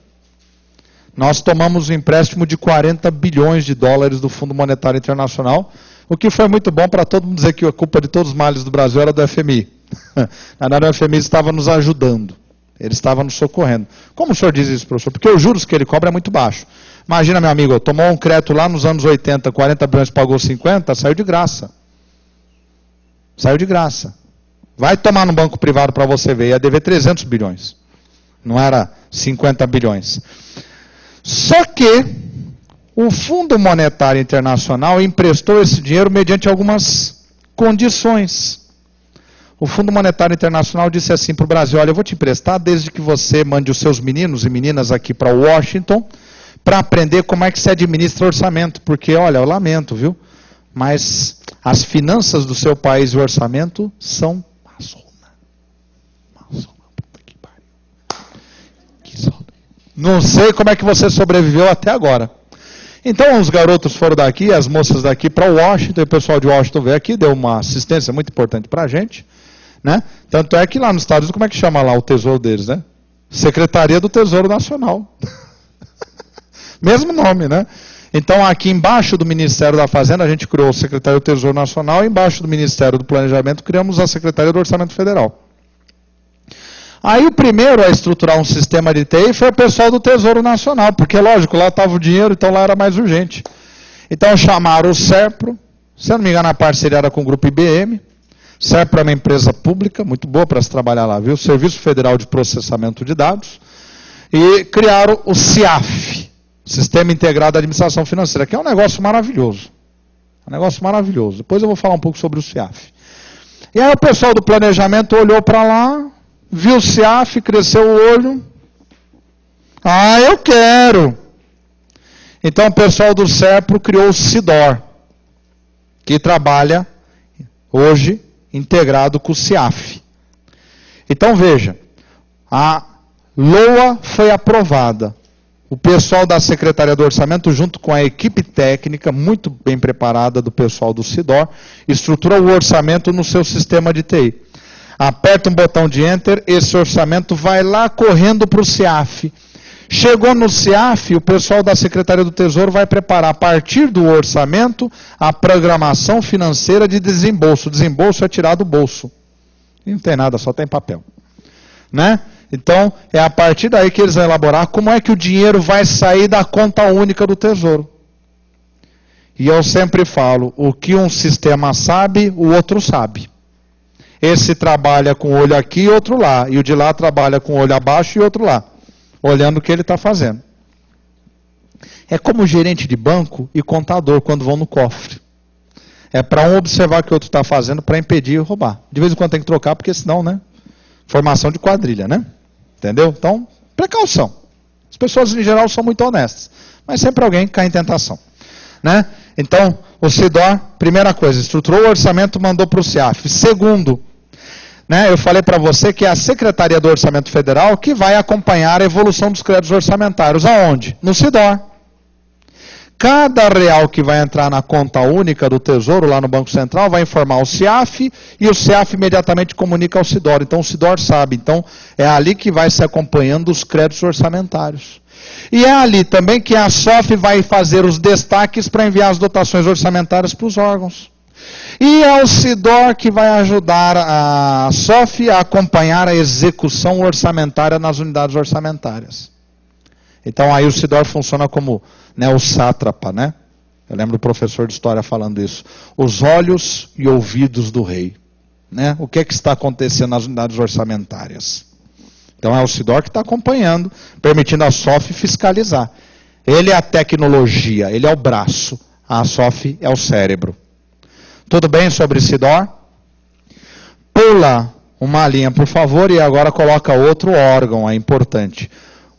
A: Nós tomamos um empréstimo de 40 bilhões de dólares do Fundo Monetário Internacional, o que foi muito bom para todo mundo dizer que a culpa de todos os males do Brasil era do FMI. Na verdade, o FMI estava nos ajudando, ele estava nos socorrendo. Como o senhor diz isso, professor? Porque os juros que ele cobra é muito baixo. Imagina, meu amigo, tomou um crédito lá nos anos 80, 40 bilhões, pagou 50, saiu de graça. Vai tomar no banco privado para você ver, ia dever 300 bilhões. Não era 50 bilhões. Só que o Fundo Monetário Internacional emprestou esse dinheiro mediante algumas condições. O Fundo Monetário Internacional disse assim para o Brasil: olha, eu vou te emprestar desde que você mande os seus meninos e meninas aqui para Washington para aprender como é que se administra orçamento. Porque, olha, eu lamento, viu? Mas as finanças do seu país e o orçamento são mazona. Puta que pariu. Não sei como é que você sobreviveu até agora. Então os garotos foram daqui, as moças daqui para Washington, e o pessoal de Washington veio aqui, deu uma assistência muito importante para a gente. Né? Tanto é que lá nos Estados Unidos, como é que chama lá o tesouro deles? Né? Secretaria do Tesouro Nacional. Mesmo nome, né? Então aqui embaixo do Ministério da Fazenda a gente criou o Secretaria do Tesouro Nacional, e embaixo do Ministério do Planejamento criamos a Secretaria do Orçamento Federal. Aí o primeiro a estruturar um sistema de TI foi o pessoal do Tesouro Nacional, porque lógico, lá estava o dinheiro, então lá era mais urgente. Então chamaram o SERPRO, se eu não me engano a parceria era com o grupo IBM. SERPRO é uma empresa pública, muito boa para se trabalhar lá, viu? Serviço Federal de Processamento de Dados. E criaram o CIAF, Sistema Integrado de Administração Financeira, que é um negócio maravilhoso. Um negócio maravilhoso. Depois eu vou falar um pouco sobre o CIAF. E aí o pessoal do planejamento olhou para lá, viu o CIAF, cresceu o olho. Ah, eu quero! Então o pessoal do SERPRO criou o SIDOR, que trabalha hoje integrado com o CIAF. Então veja, a LOA foi aprovada. O pessoal da Secretaria do Orçamento, junto com a equipe técnica, muito bem preparada do pessoal do SIDOR, estrutura o orçamento no seu sistema de TI. Aperta um botão de Enter, esse orçamento vai lá correndo para o CIAF. Chegou no CIAF, o pessoal da Secretaria do Tesouro vai preparar, a partir do orçamento, a programação financeira de desembolso. Desembolso é tirar do bolso. Não tem nada, só tem papel. Né? Então, é a partir daí que eles vão elaborar como é que o dinheiro vai sair da conta única do Tesouro. E eu sempre falo, o que um sistema sabe, o outro sabe. Esse trabalha com o olho aqui e outro lá. E o de lá trabalha com o olho abaixo e outro lá. Olhando o que ele está fazendo. É como gerente de banco e contador quando vão no cofre. É para um observar o que o outro está fazendo para impedir roubar. De vez em quando tem que trocar, porque senão, né? Formação de quadrilha, né? Entendeu? Então, precaução. As pessoas em geral são muito honestas. Mas sempre alguém cai em tentação. Né? Então, o SIDOR, primeira coisa, estruturou o orçamento, mandou para o CIAF. Segundo, eu falei para você que é a Secretaria do Orçamento Federal que vai acompanhar a evolução dos créditos orçamentários. Aonde? No SIDOR. Cada real que vai entrar na conta única do Tesouro, lá no Banco Central, vai informar o CIAF e o CIAF imediatamente comunica ao SIDOR. Então o SIDOR sabe. Então é ali que vai se acompanhando os créditos orçamentários. E é ali também que a SOF vai fazer os destaques para enviar as dotações orçamentárias para os órgãos. E é o SIDOR que vai ajudar a SOF a acompanhar a execução orçamentária nas unidades orçamentárias. Então aí o SIDOR funciona como o sátrapa, né? Eu lembro do professor de história falando isso. Os olhos e ouvidos do rei. Né? O que é que está acontecendo nas unidades orçamentárias? Então é o SIDOR que está acompanhando, permitindo a SOF fiscalizar. Ele é a tecnologia, ele é o braço. A SOF é o cérebro. Tudo bem sobre SIDOR? Pula uma linha, por favor, e agora coloca outro órgão, é importante.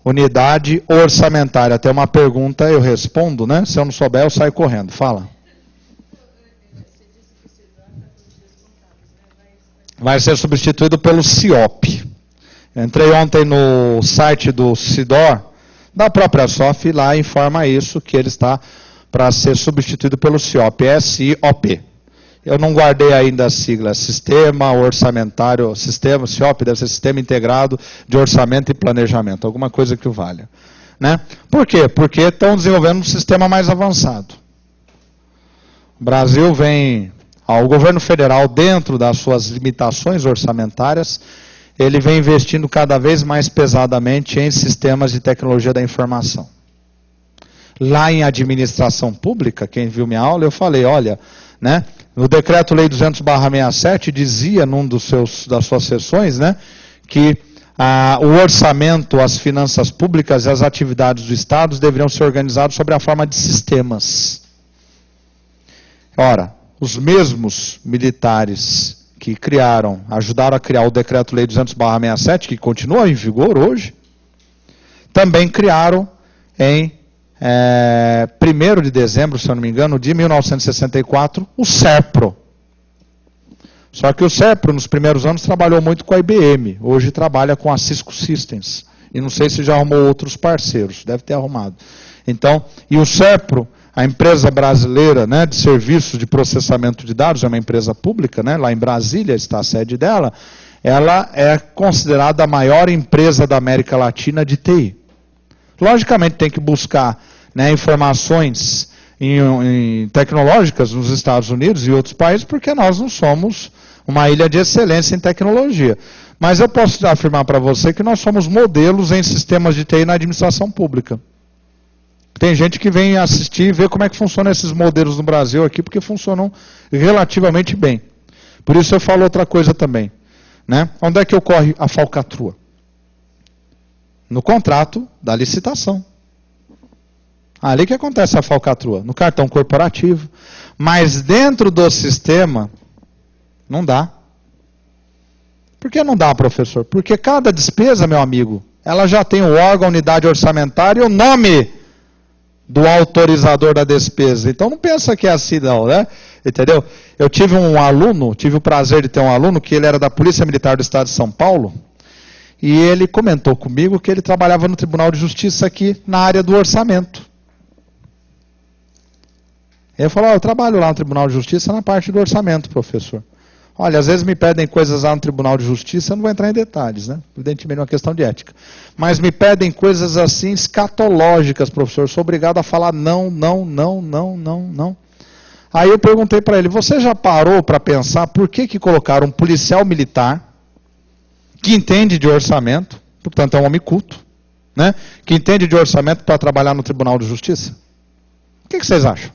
A: Unidade orçamentária. Tem uma pergunta, eu respondo, né? Se eu não souber, eu saio correndo. Fala. Vai ser substituído pelo CIOP. Entrei ontem no site do SIDOR, da própria SOF, e lá informa isso, que ele está para ser substituído pelo CIOP, SIOP. Eu não guardei ainda a sigla, Sistema Orçamentário, Sistema, CIOP deve ser Sistema Integrado de Orçamento e Planejamento, alguma coisa que o valha. Né? Por quê? Porque estão desenvolvendo um sistema mais avançado. O Brasil vem, o governo federal, dentro das suas limitações orçamentárias, ele vem investindo cada vez mais pesadamente em sistemas de tecnologia da informação. Lá em administração pública, quem viu minha aula, eu falei, olha, né, no Decreto-Lei 200/67 dizia, num das suas sessões, né, que o orçamento, as finanças públicas e as atividades do Estado deveriam ser organizados sobre a forma de sistemas. Ora, os mesmos militares que ajudaram a criar o Decreto-Lei 200/67, que continua em vigor hoje, também criaram em 1º de dezembro, se eu não me engano, de 1964, o SERPRO. Só que o SERPRO, nos primeiros anos, trabalhou muito com a IBM. Hoje trabalha com a Cisco Systems. E não sei se já arrumou outros parceiros. Deve ter arrumado. Então, e o SERPRO, a empresa brasileira, né, de serviços de processamento de dados, é uma empresa pública, né, lá em Brasília está a sede dela, ela é considerada a maior empresa da América Latina de TI. Logicamente tem que buscar, né, informações tecnológicas nos Estados Unidos e outros países, porque nós não somos uma ilha de excelência em tecnologia. Mas eu posso afirmar para você que nós somos modelos em sistemas de TI na administração pública. Tem gente que vem assistir e ver como é que funcionam esses modelos no Brasil aqui, porque funcionam relativamente bem. Por isso eu falo outra coisa também. Né? Onde é que ocorre a falcatrua? No contrato da licitação. Ali que acontece a falcatrua, no cartão corporativo. Mas dentro do sistema, não dá. Por que não dá, professor? Porque cada despesa, meu amigo, ela já tem o órgão, a unidade orçamentária e o nome do autorizador da despesa. Então não pensa que é assim não, né? Entendeu? Eu tive o prazer de ter um aluno que ele era da Polícia Militar do Estado de São Paulo, e ele comentou comigo que ele trabalhava no Tribunal de Justiça aqui na área do orçamento. Ele falou, eu trabalho lá no Tribunal de Justiça na parte do orçamento, professor. Olha, às vezes me pedem coisas lá no Tribunal de Justiça, eu não vou entrar em detalhes, né? Evidentemente é uma questão de ética. Mas me pedem coisas assim escatológicas, professor. Eu sou obrigado a falar não. Aí eu perguntei para ele, você já parou para pensar por que colocaram um policial militar que entende de orçamento, portanto é um homem culto, né? Que entende de orçamento para trabalhar no Tribunal de Justiça? O que vocês acham?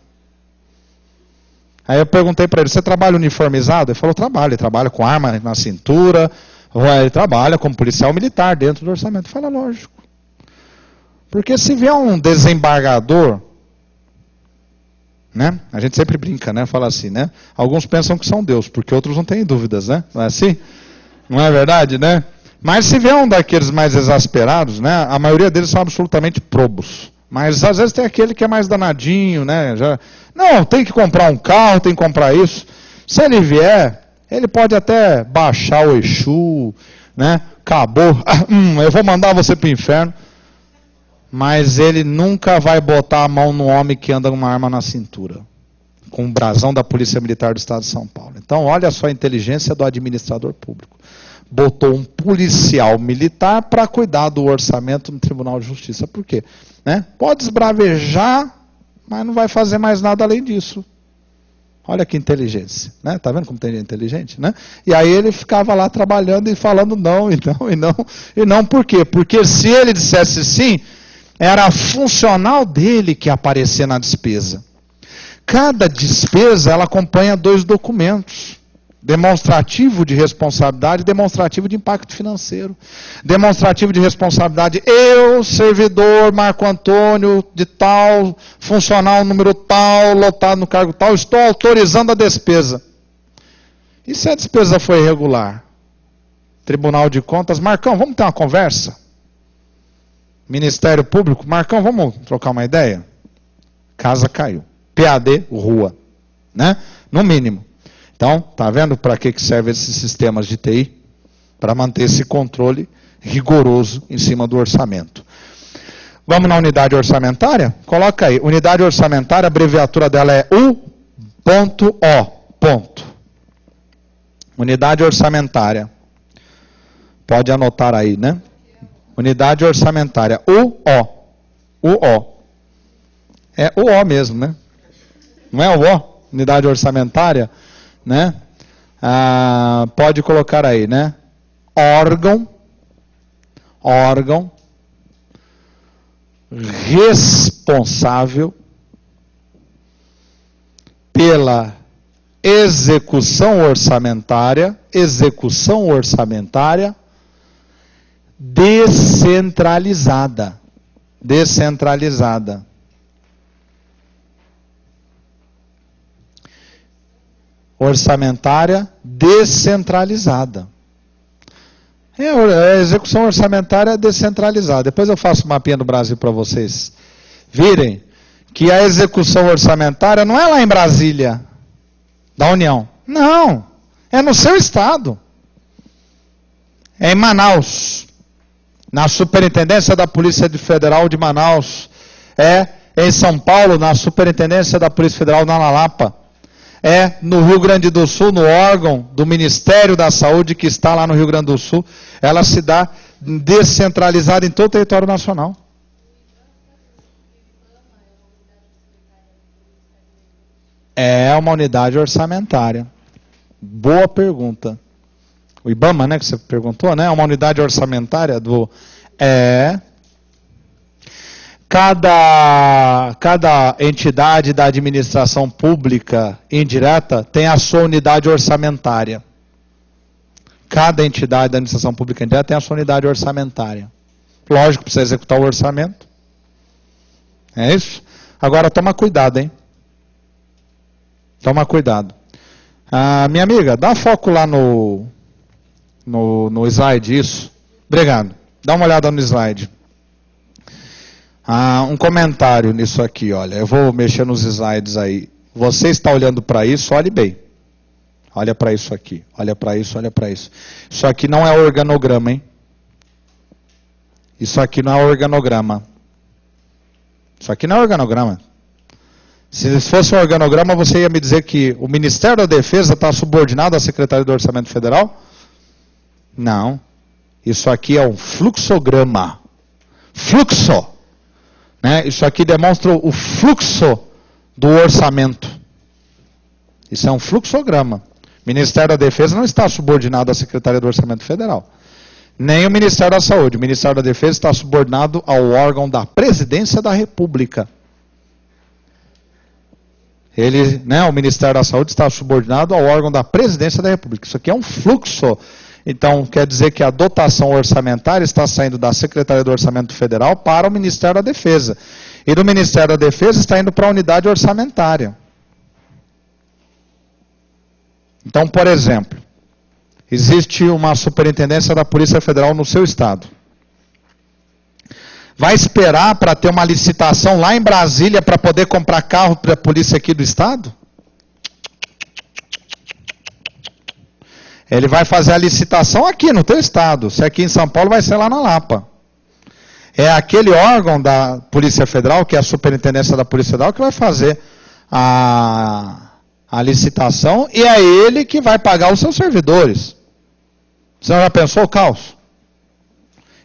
A: Aí eu perguntei para ele, você trabalha uniformizado? Ele falou, trabalho, ele trabalha com arma na cintura, ele trabalha como policial militar dentro do orçamento. Eu falei, lógico. Porque se vier um desembargador, né? A gente sempre brinca, né? Fala assim, né? Alguns pensam que são Deus, porque outros não têm dúvidas, né? Não é assim? Não é verdade, né? Mas se vier um daqueles mais exasperados, né? A maioria deles são absolutamente probos. Mas às vezes tem aquele que é mais danadinho, né? Não, tem que comprar um carro, tem que comprar isso. Se ele vier, ele pode até baixar o Exu, né? Acabou, eu vou mandar você para o inferno. Mas ele nunca vai botar a mão no homem que anda com uma arma na cintura. Com um brasão da Polícia Militar do Estado de São Paulo. Então, olha só a inteligência do administrador público. Botou um policial militar para cuidar do orçamento no Tribunal de Justiça. Por quê? Né? Pode esbravejar, mas não vai fazer mais nada além disso. Olha que inteligência. Né? Tá vendo como tem gente inteligente? Né? E aí ele ficava lá trabalhando e falando não, e não. Por quê? Porque se ele dissesse sim, era funcional dele que ia aparecer na despesa. Cada despesa, ela acompanha 2 documentos. Demonstrativo de responsabilidade e demonstrativo de impacto financeiro. Demonstrativo de responsabilidade, eu, servidor Marco Antônio, de tal, funcional número tal, lotado no cargo tal, estou autorizando a despesa. E se a despesa foi irregular? Tribunal de Contas, Marcão, vamos ter uma conversa? Ministério Público, Marcão, vamos trocar uma ideia? Casa caiu. PAD, rua. Né? No mínimo. Então, tá vendo para que servem esses sistemas de TI? Para manter esse controle rigoroso em cima do orçamento. Vamos na unidade orçamentária? Coloca aí. Unidade orçamentária, a abreviatura dela é U.O. Unidade orçamentária. Pode anotar aí, né? Unidade orçamentária. U.O. É o mesmo, né? Não é o O? Unidade orçamentária? Né? Pode colocar aí, né? Órgão responsável pela execução orçamentária descentralizada. Orçamentária descentralizada. A execução orçamentária descentralizada. Depois eu faço um mapinha do Brasil para vocês virem que a execução orçamentária não é lá em Brasília, da União. Não, é no seu estado. É em Manaus, na Superintendência da Polícia Federal de Manaus. É em São Paulo, na Superintendência da Polícia Federal na Lapa. É no Rio Grande do Sul, no órgão do Ministério da Saúde, que está lá no Rio Grande do Sul, ela se dá descentralizada em todo o território nacional. É uma unidade orçamentária. Boa pergunta. O IBAMA, né, que você perguntou, né? É uma unidade orçamentária do... Cada entidade da administração pública indireta tem a sua unidade orçamentária. Cada entidade da administração pública indireta tem a sua unidade orçamentária. Lógico, precisa executar o orçamento. É isso? Agora, toma cuidado, hein? Toma cuidado. Minha amiga, dá foco lá no slide, isso. Obrigado. Dá uma olhada no slide. Um comentário nisso aqui, olha. Eu vou mexer nos slides aí. Você está olhando para isso, olhe bem. Olha para isso aqui. Olha para isso, olha para isso. Isso aqui não é organograma, hein? Isso aqui não é organograma. Isso aqui não é organograma. Se fosse um organograma, você ia me dizer que o Ministério da Defesa está subordinado à Secretaria do Orçamento Federal? Não. Isso aqui é um fluxograma. Fluxo. Né? Isso aqui demonstra o fluxo do orçamento. Isso é um fluxograma. O Ministério da Defesa não está subordinado à Secretaria do Orçamento Federal. Nem o Ministério da Saúde. O Ministério da Defesa está subordinado ao órgão da Presidência da República. O Ministério da Saúde está subordinado ao órgão da Presidência da República. Isso aqui é um fluxo. Então, quer dizer que a dotação orçamentária está saindo da Secretaria do Orçamento Federal para o Ministério da Defesa. E do Ministério da Defesa está indo para a unidade orçamentária. Então, por exemplo, existe uma superintendência da Polícia Federal no seu estado. Vai esperar para ter uma licitação lá em Brasília para poder comprar carro para a polícia aqui do estado? Ele vai fazer a licitação aqui no teu estado. Se aqui em São Paulo, vai ser lá na Lapa. É aquele órgão da Polícia Federal, que é a Superintendência da Polícia Federal, que vai fazer a licitação, e é ele que vai pagar os seus servidores. Você já pensou o caos?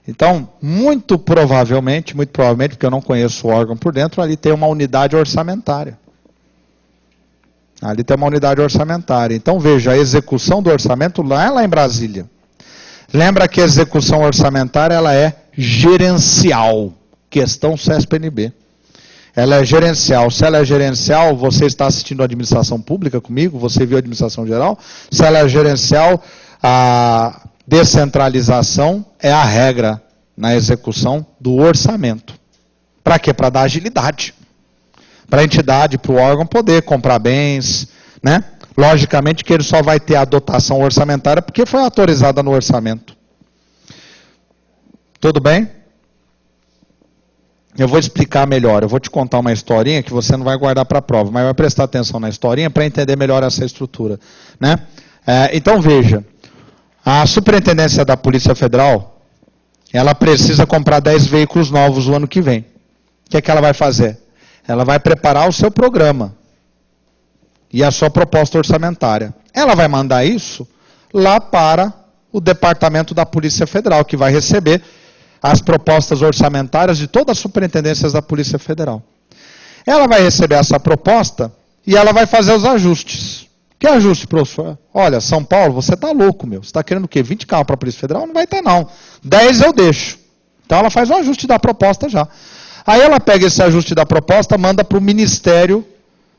A: Então, muito provavelmente, porque eu não conheço o órgão por dentro, ali tem uma unidade orçamentária. Ali tem uma unidade orçamentária. Então, veja, a execução do orçamento lá em Brasília. Lembra que a execução orçamentária ela é gerencial. Questão CESP-NB. Ela é gerencial. Se ela é gerencial, você está assistindo a administração pública comigo, você viu a administração geral. Se ela é gerencial, a descentralização é a regra na execução do orçamento. Para quê? Para dar agilidade. Para a entidade, para o órgão poder comprar bens, né? Logicamente que ele só vai ter a dotação orçamentária porque foi autorizada no orçamento. Tudo bem? Eu vou explicar melhor, eu vou te contar uma historinha que você não vai guardar para a prova, mas vai prestar atenção na historinha para entender melhor essa estrutura, né? Então veja, a Superintendência da Polícia Federal, ela precisa comprar 10 veículos novos o ano que vem. O que é que ela vai fazer? Ela vai preparar o seu programa e a sua proposta orçamentária. Ela vai mandar isso lá para o Departamento da Polícia Federal, que vai receber as propostas orçamentárias de todas as superintendências da Polícia Federal. Ela vai receber essa proposta e ela vai fazer os ajustes. Que ajuste, professor? Olha, São Paulo, você está louco, meu. Você está querendo o quê? 20 carros para a Polícia Federal? Não vai ter, não. 10 eu deixo. Então ela faz o ajuste da proposta já. Aí ela pega esse ajuste da proposta, manda para o Ministério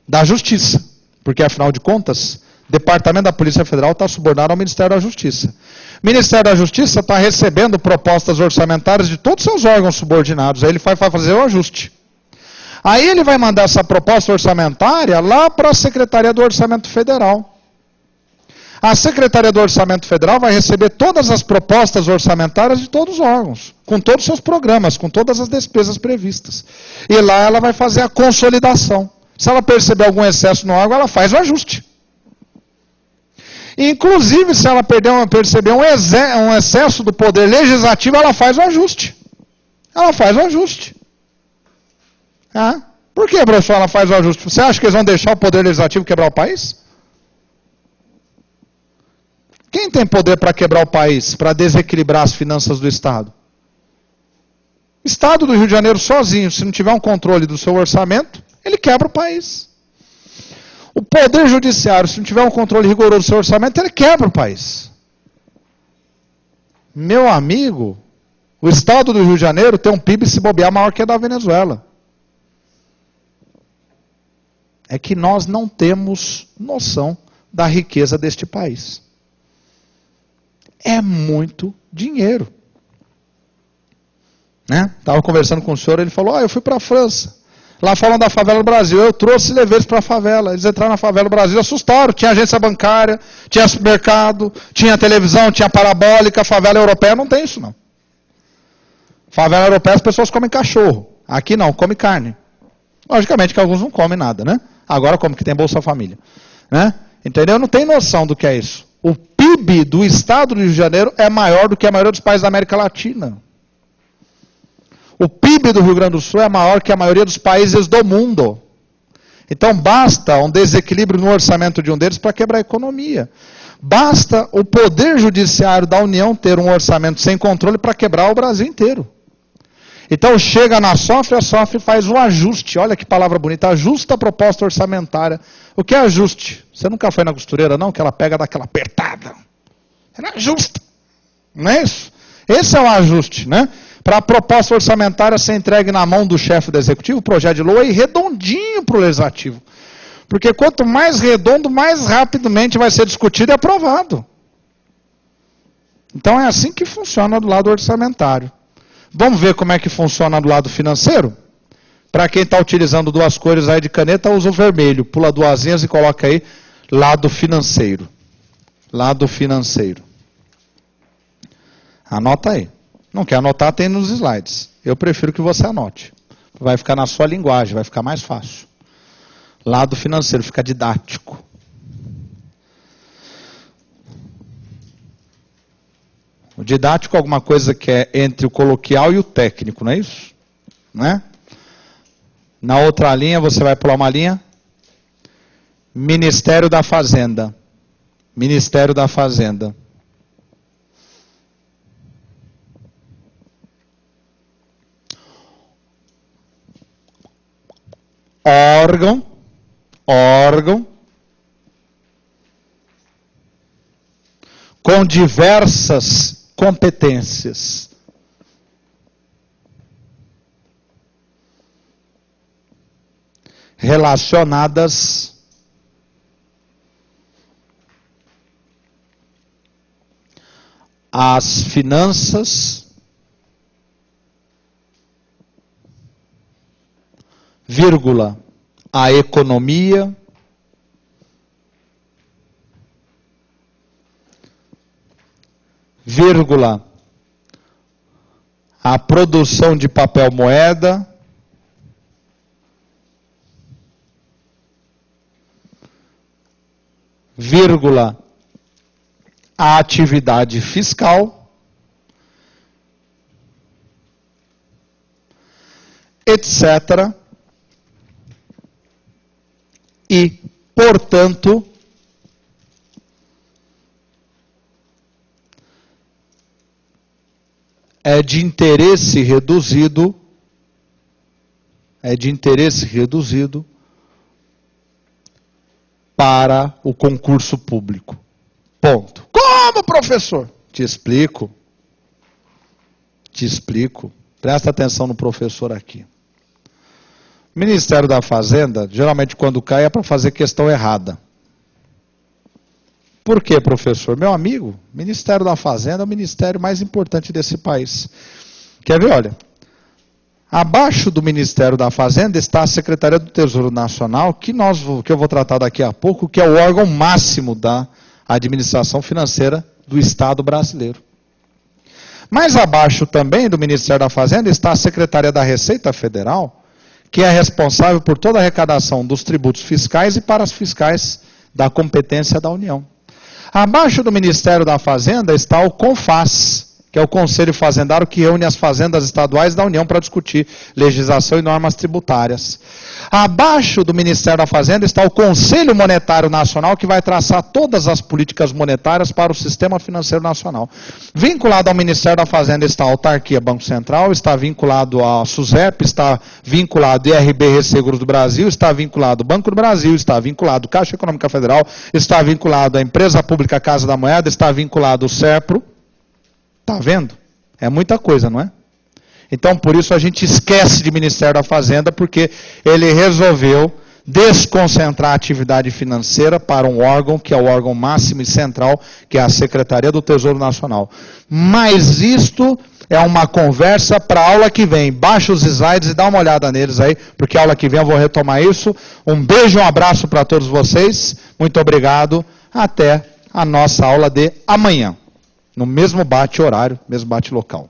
A: da Justiça. Porque, afinal de contas, o Departamento da Polícia Federal está subordinado ao Ministério da Justiça. O Ministério da Justiça está recebendo propostas orçamentárias de todos os seus órgãos subordinados. Aí ele vai fazer o ajuste. Aí ele vai mandar essa proposta orçamentária lá para a Secretaria do Orçamento Federal. A Secretaria do Orçamento Federal vai receber todas as propostas orçamentárias de todos os órgãos, com todos os seus programas, com todas as despesas previstas. E lá ela vai fazer a consolidação. Se ela perceber algum excesso no órgão, ela faz o ajuste. Inclusive, se ela perceber um excesso do poder legislativo, ela faz o ajuste. Ela faz o ajuste. Por que, professor, ela faz o ajuste? Você acha que eles vão deixar o poder legislativo quebrar o país? Quem tem poder para quebrar o país, para desequilibrar as finanças do Estado? O Estado do Rio de Janeiro sozinho, se não tiver um controle do seu orçamento, ele quebra o país. O Poder Judiciário, se não tiver um controle rigoroso do seu orçamento, ele quebra o país. Meu amigo, O estado do Rio de Janeiro tem um PIB, se bobear, maior que a da Venezuela. É que nós não temos noção da riqueza deste país. É muito dinheiro. Né? Estava conversando com o senhor, ele falou, eu fui para a França. Lá falam da favela do Brasil, eu trouxe e levei eles para a favela. Eles entraram na favela do Brasil, assustaram. Tinha agência bancária, tinha supermercado, tinha televisão, tinha parabólica. A favela europeia não tem isso, não. Favela europeia as pessoas comem cachorro. Aqui não, come carne. Logicamente que alguns não comem nada, né? Agora como que tem Bolsa Família. Né? Entendeu? Não tem noção do que é isso. O PIB do estado do Rio de Janeiro é maior do que a maioria dos países da América Latina. O PIB do Rio Grande do Sul é maior que a maioria dos países do mundo. Então basta um desequilíbrio no orçamento de um deles para quebrar a economia. Basta o poder judiciário da União ter um orçamento sem controle para quebrar o Brasil inteiro. Então chega na SOF, a SOF faz o ajuste. Olha que palavra bonita, ajusta a proposta orçamentária. O que é ajuste? Você nunca foi na costureira não? Que ela pega daquela apertada. Ela ajusta. Não é isso? Esse é o ajuste, né? Para a proposta orçamentária ser entregue na mão do chefe do executivo, o projeto de lei, redondinho para o legislativo. Porque quanto mais redondo, mais rapidamente vai ser discutido e aprovado. Então é assim que funciona do lado orçamentário. Vamos ver como é que funciona do lado financeiro? Para quem está utilizando duas cores aí de caneta, usa o vermelho. Pula duas linhas e coloca aí lado financeiro. Lado financeiro. Anota aí. Não quer anotar, tem nos slides. Eu prefiro que você anote. Vai ficar na sua linguagem, vai ficar mais fácil. Lado financeiro, fica didático. O didático é alguma coisa que é entre o coloquial e o técnico, não é isso? Né? Na outra linha, você vai pular uma linha. Ministério da Fazenda. Ministério da Fazenda. Órgão com diversas competências. Relacionadas às finanças, vírgula, a economia, vírgula, a produção de papel moeda, vírgula, a atividade fiscal, etc. E, portanto, é de interesse reduzido para o concurso público. Ponto. Como, professor? Te explico. Presta atenção no professor aqui. O Ministério da Fazenda, geralmente quando cai é para fazer questão errada. Por quê, professor? Meu amigo, o Ministério da Fazenda é o ministério mais importante desse país. Quer ver? Olha, abaixo do Ministério da Fazenda está a Secretaria do Tesouro Nacional, que eu vou tratar daqui a pouco, que é o órgão máximo da administração financeira do Estado brasileiro. Mais abaixo também do Ministério da Fazenda está a Secretaria da Receita Federal, que é responsável por toda a arrecadação dos tributos fiscais e parafiscais da competência da União. Abaixo do Ministério da Fazenda está o CONFAS, que é o Conselho Fazendário que reúne as fazendas estaduais da União para discutir legislação e normas tributárias. Abaixo do Ministério da Fazenda está o Conselho Monetário Nacional, que vai traçar todas as políticas monetárias para o sistema financeiro nacional. Vinculado ao Ministério da Fazenda está a Autarquia Banco Central, está vinculado à SUSEP, está vinculado ao IRB Resseguros do Brasil, está vinculado ao Banco do Brasil, está vinculado à Caixa Econômica Federal, está vinculado à Empresa Pública Casa da Moeda, está vinculado ao SERPRO. Está vendo? É muita coisa, não é? Então, por isso a gente esquece de Ministério da Fazenda, porque ele resolveu desconcentrar a atividade financeira para um órgão, que é o órgão máximo e central, que é a Secretaria do Tesouro Nacional. Mas isto é uma conversa para a aula que vem. Baixa os slides e dá uma olhada neles aí, porque a aula que vem eu vou retomar isso. Um beijo e um abraço para todos vocês. Muito obrigado. Até a nossa aula de amanhã. No mesmo bate-horário, mesmo bate-local.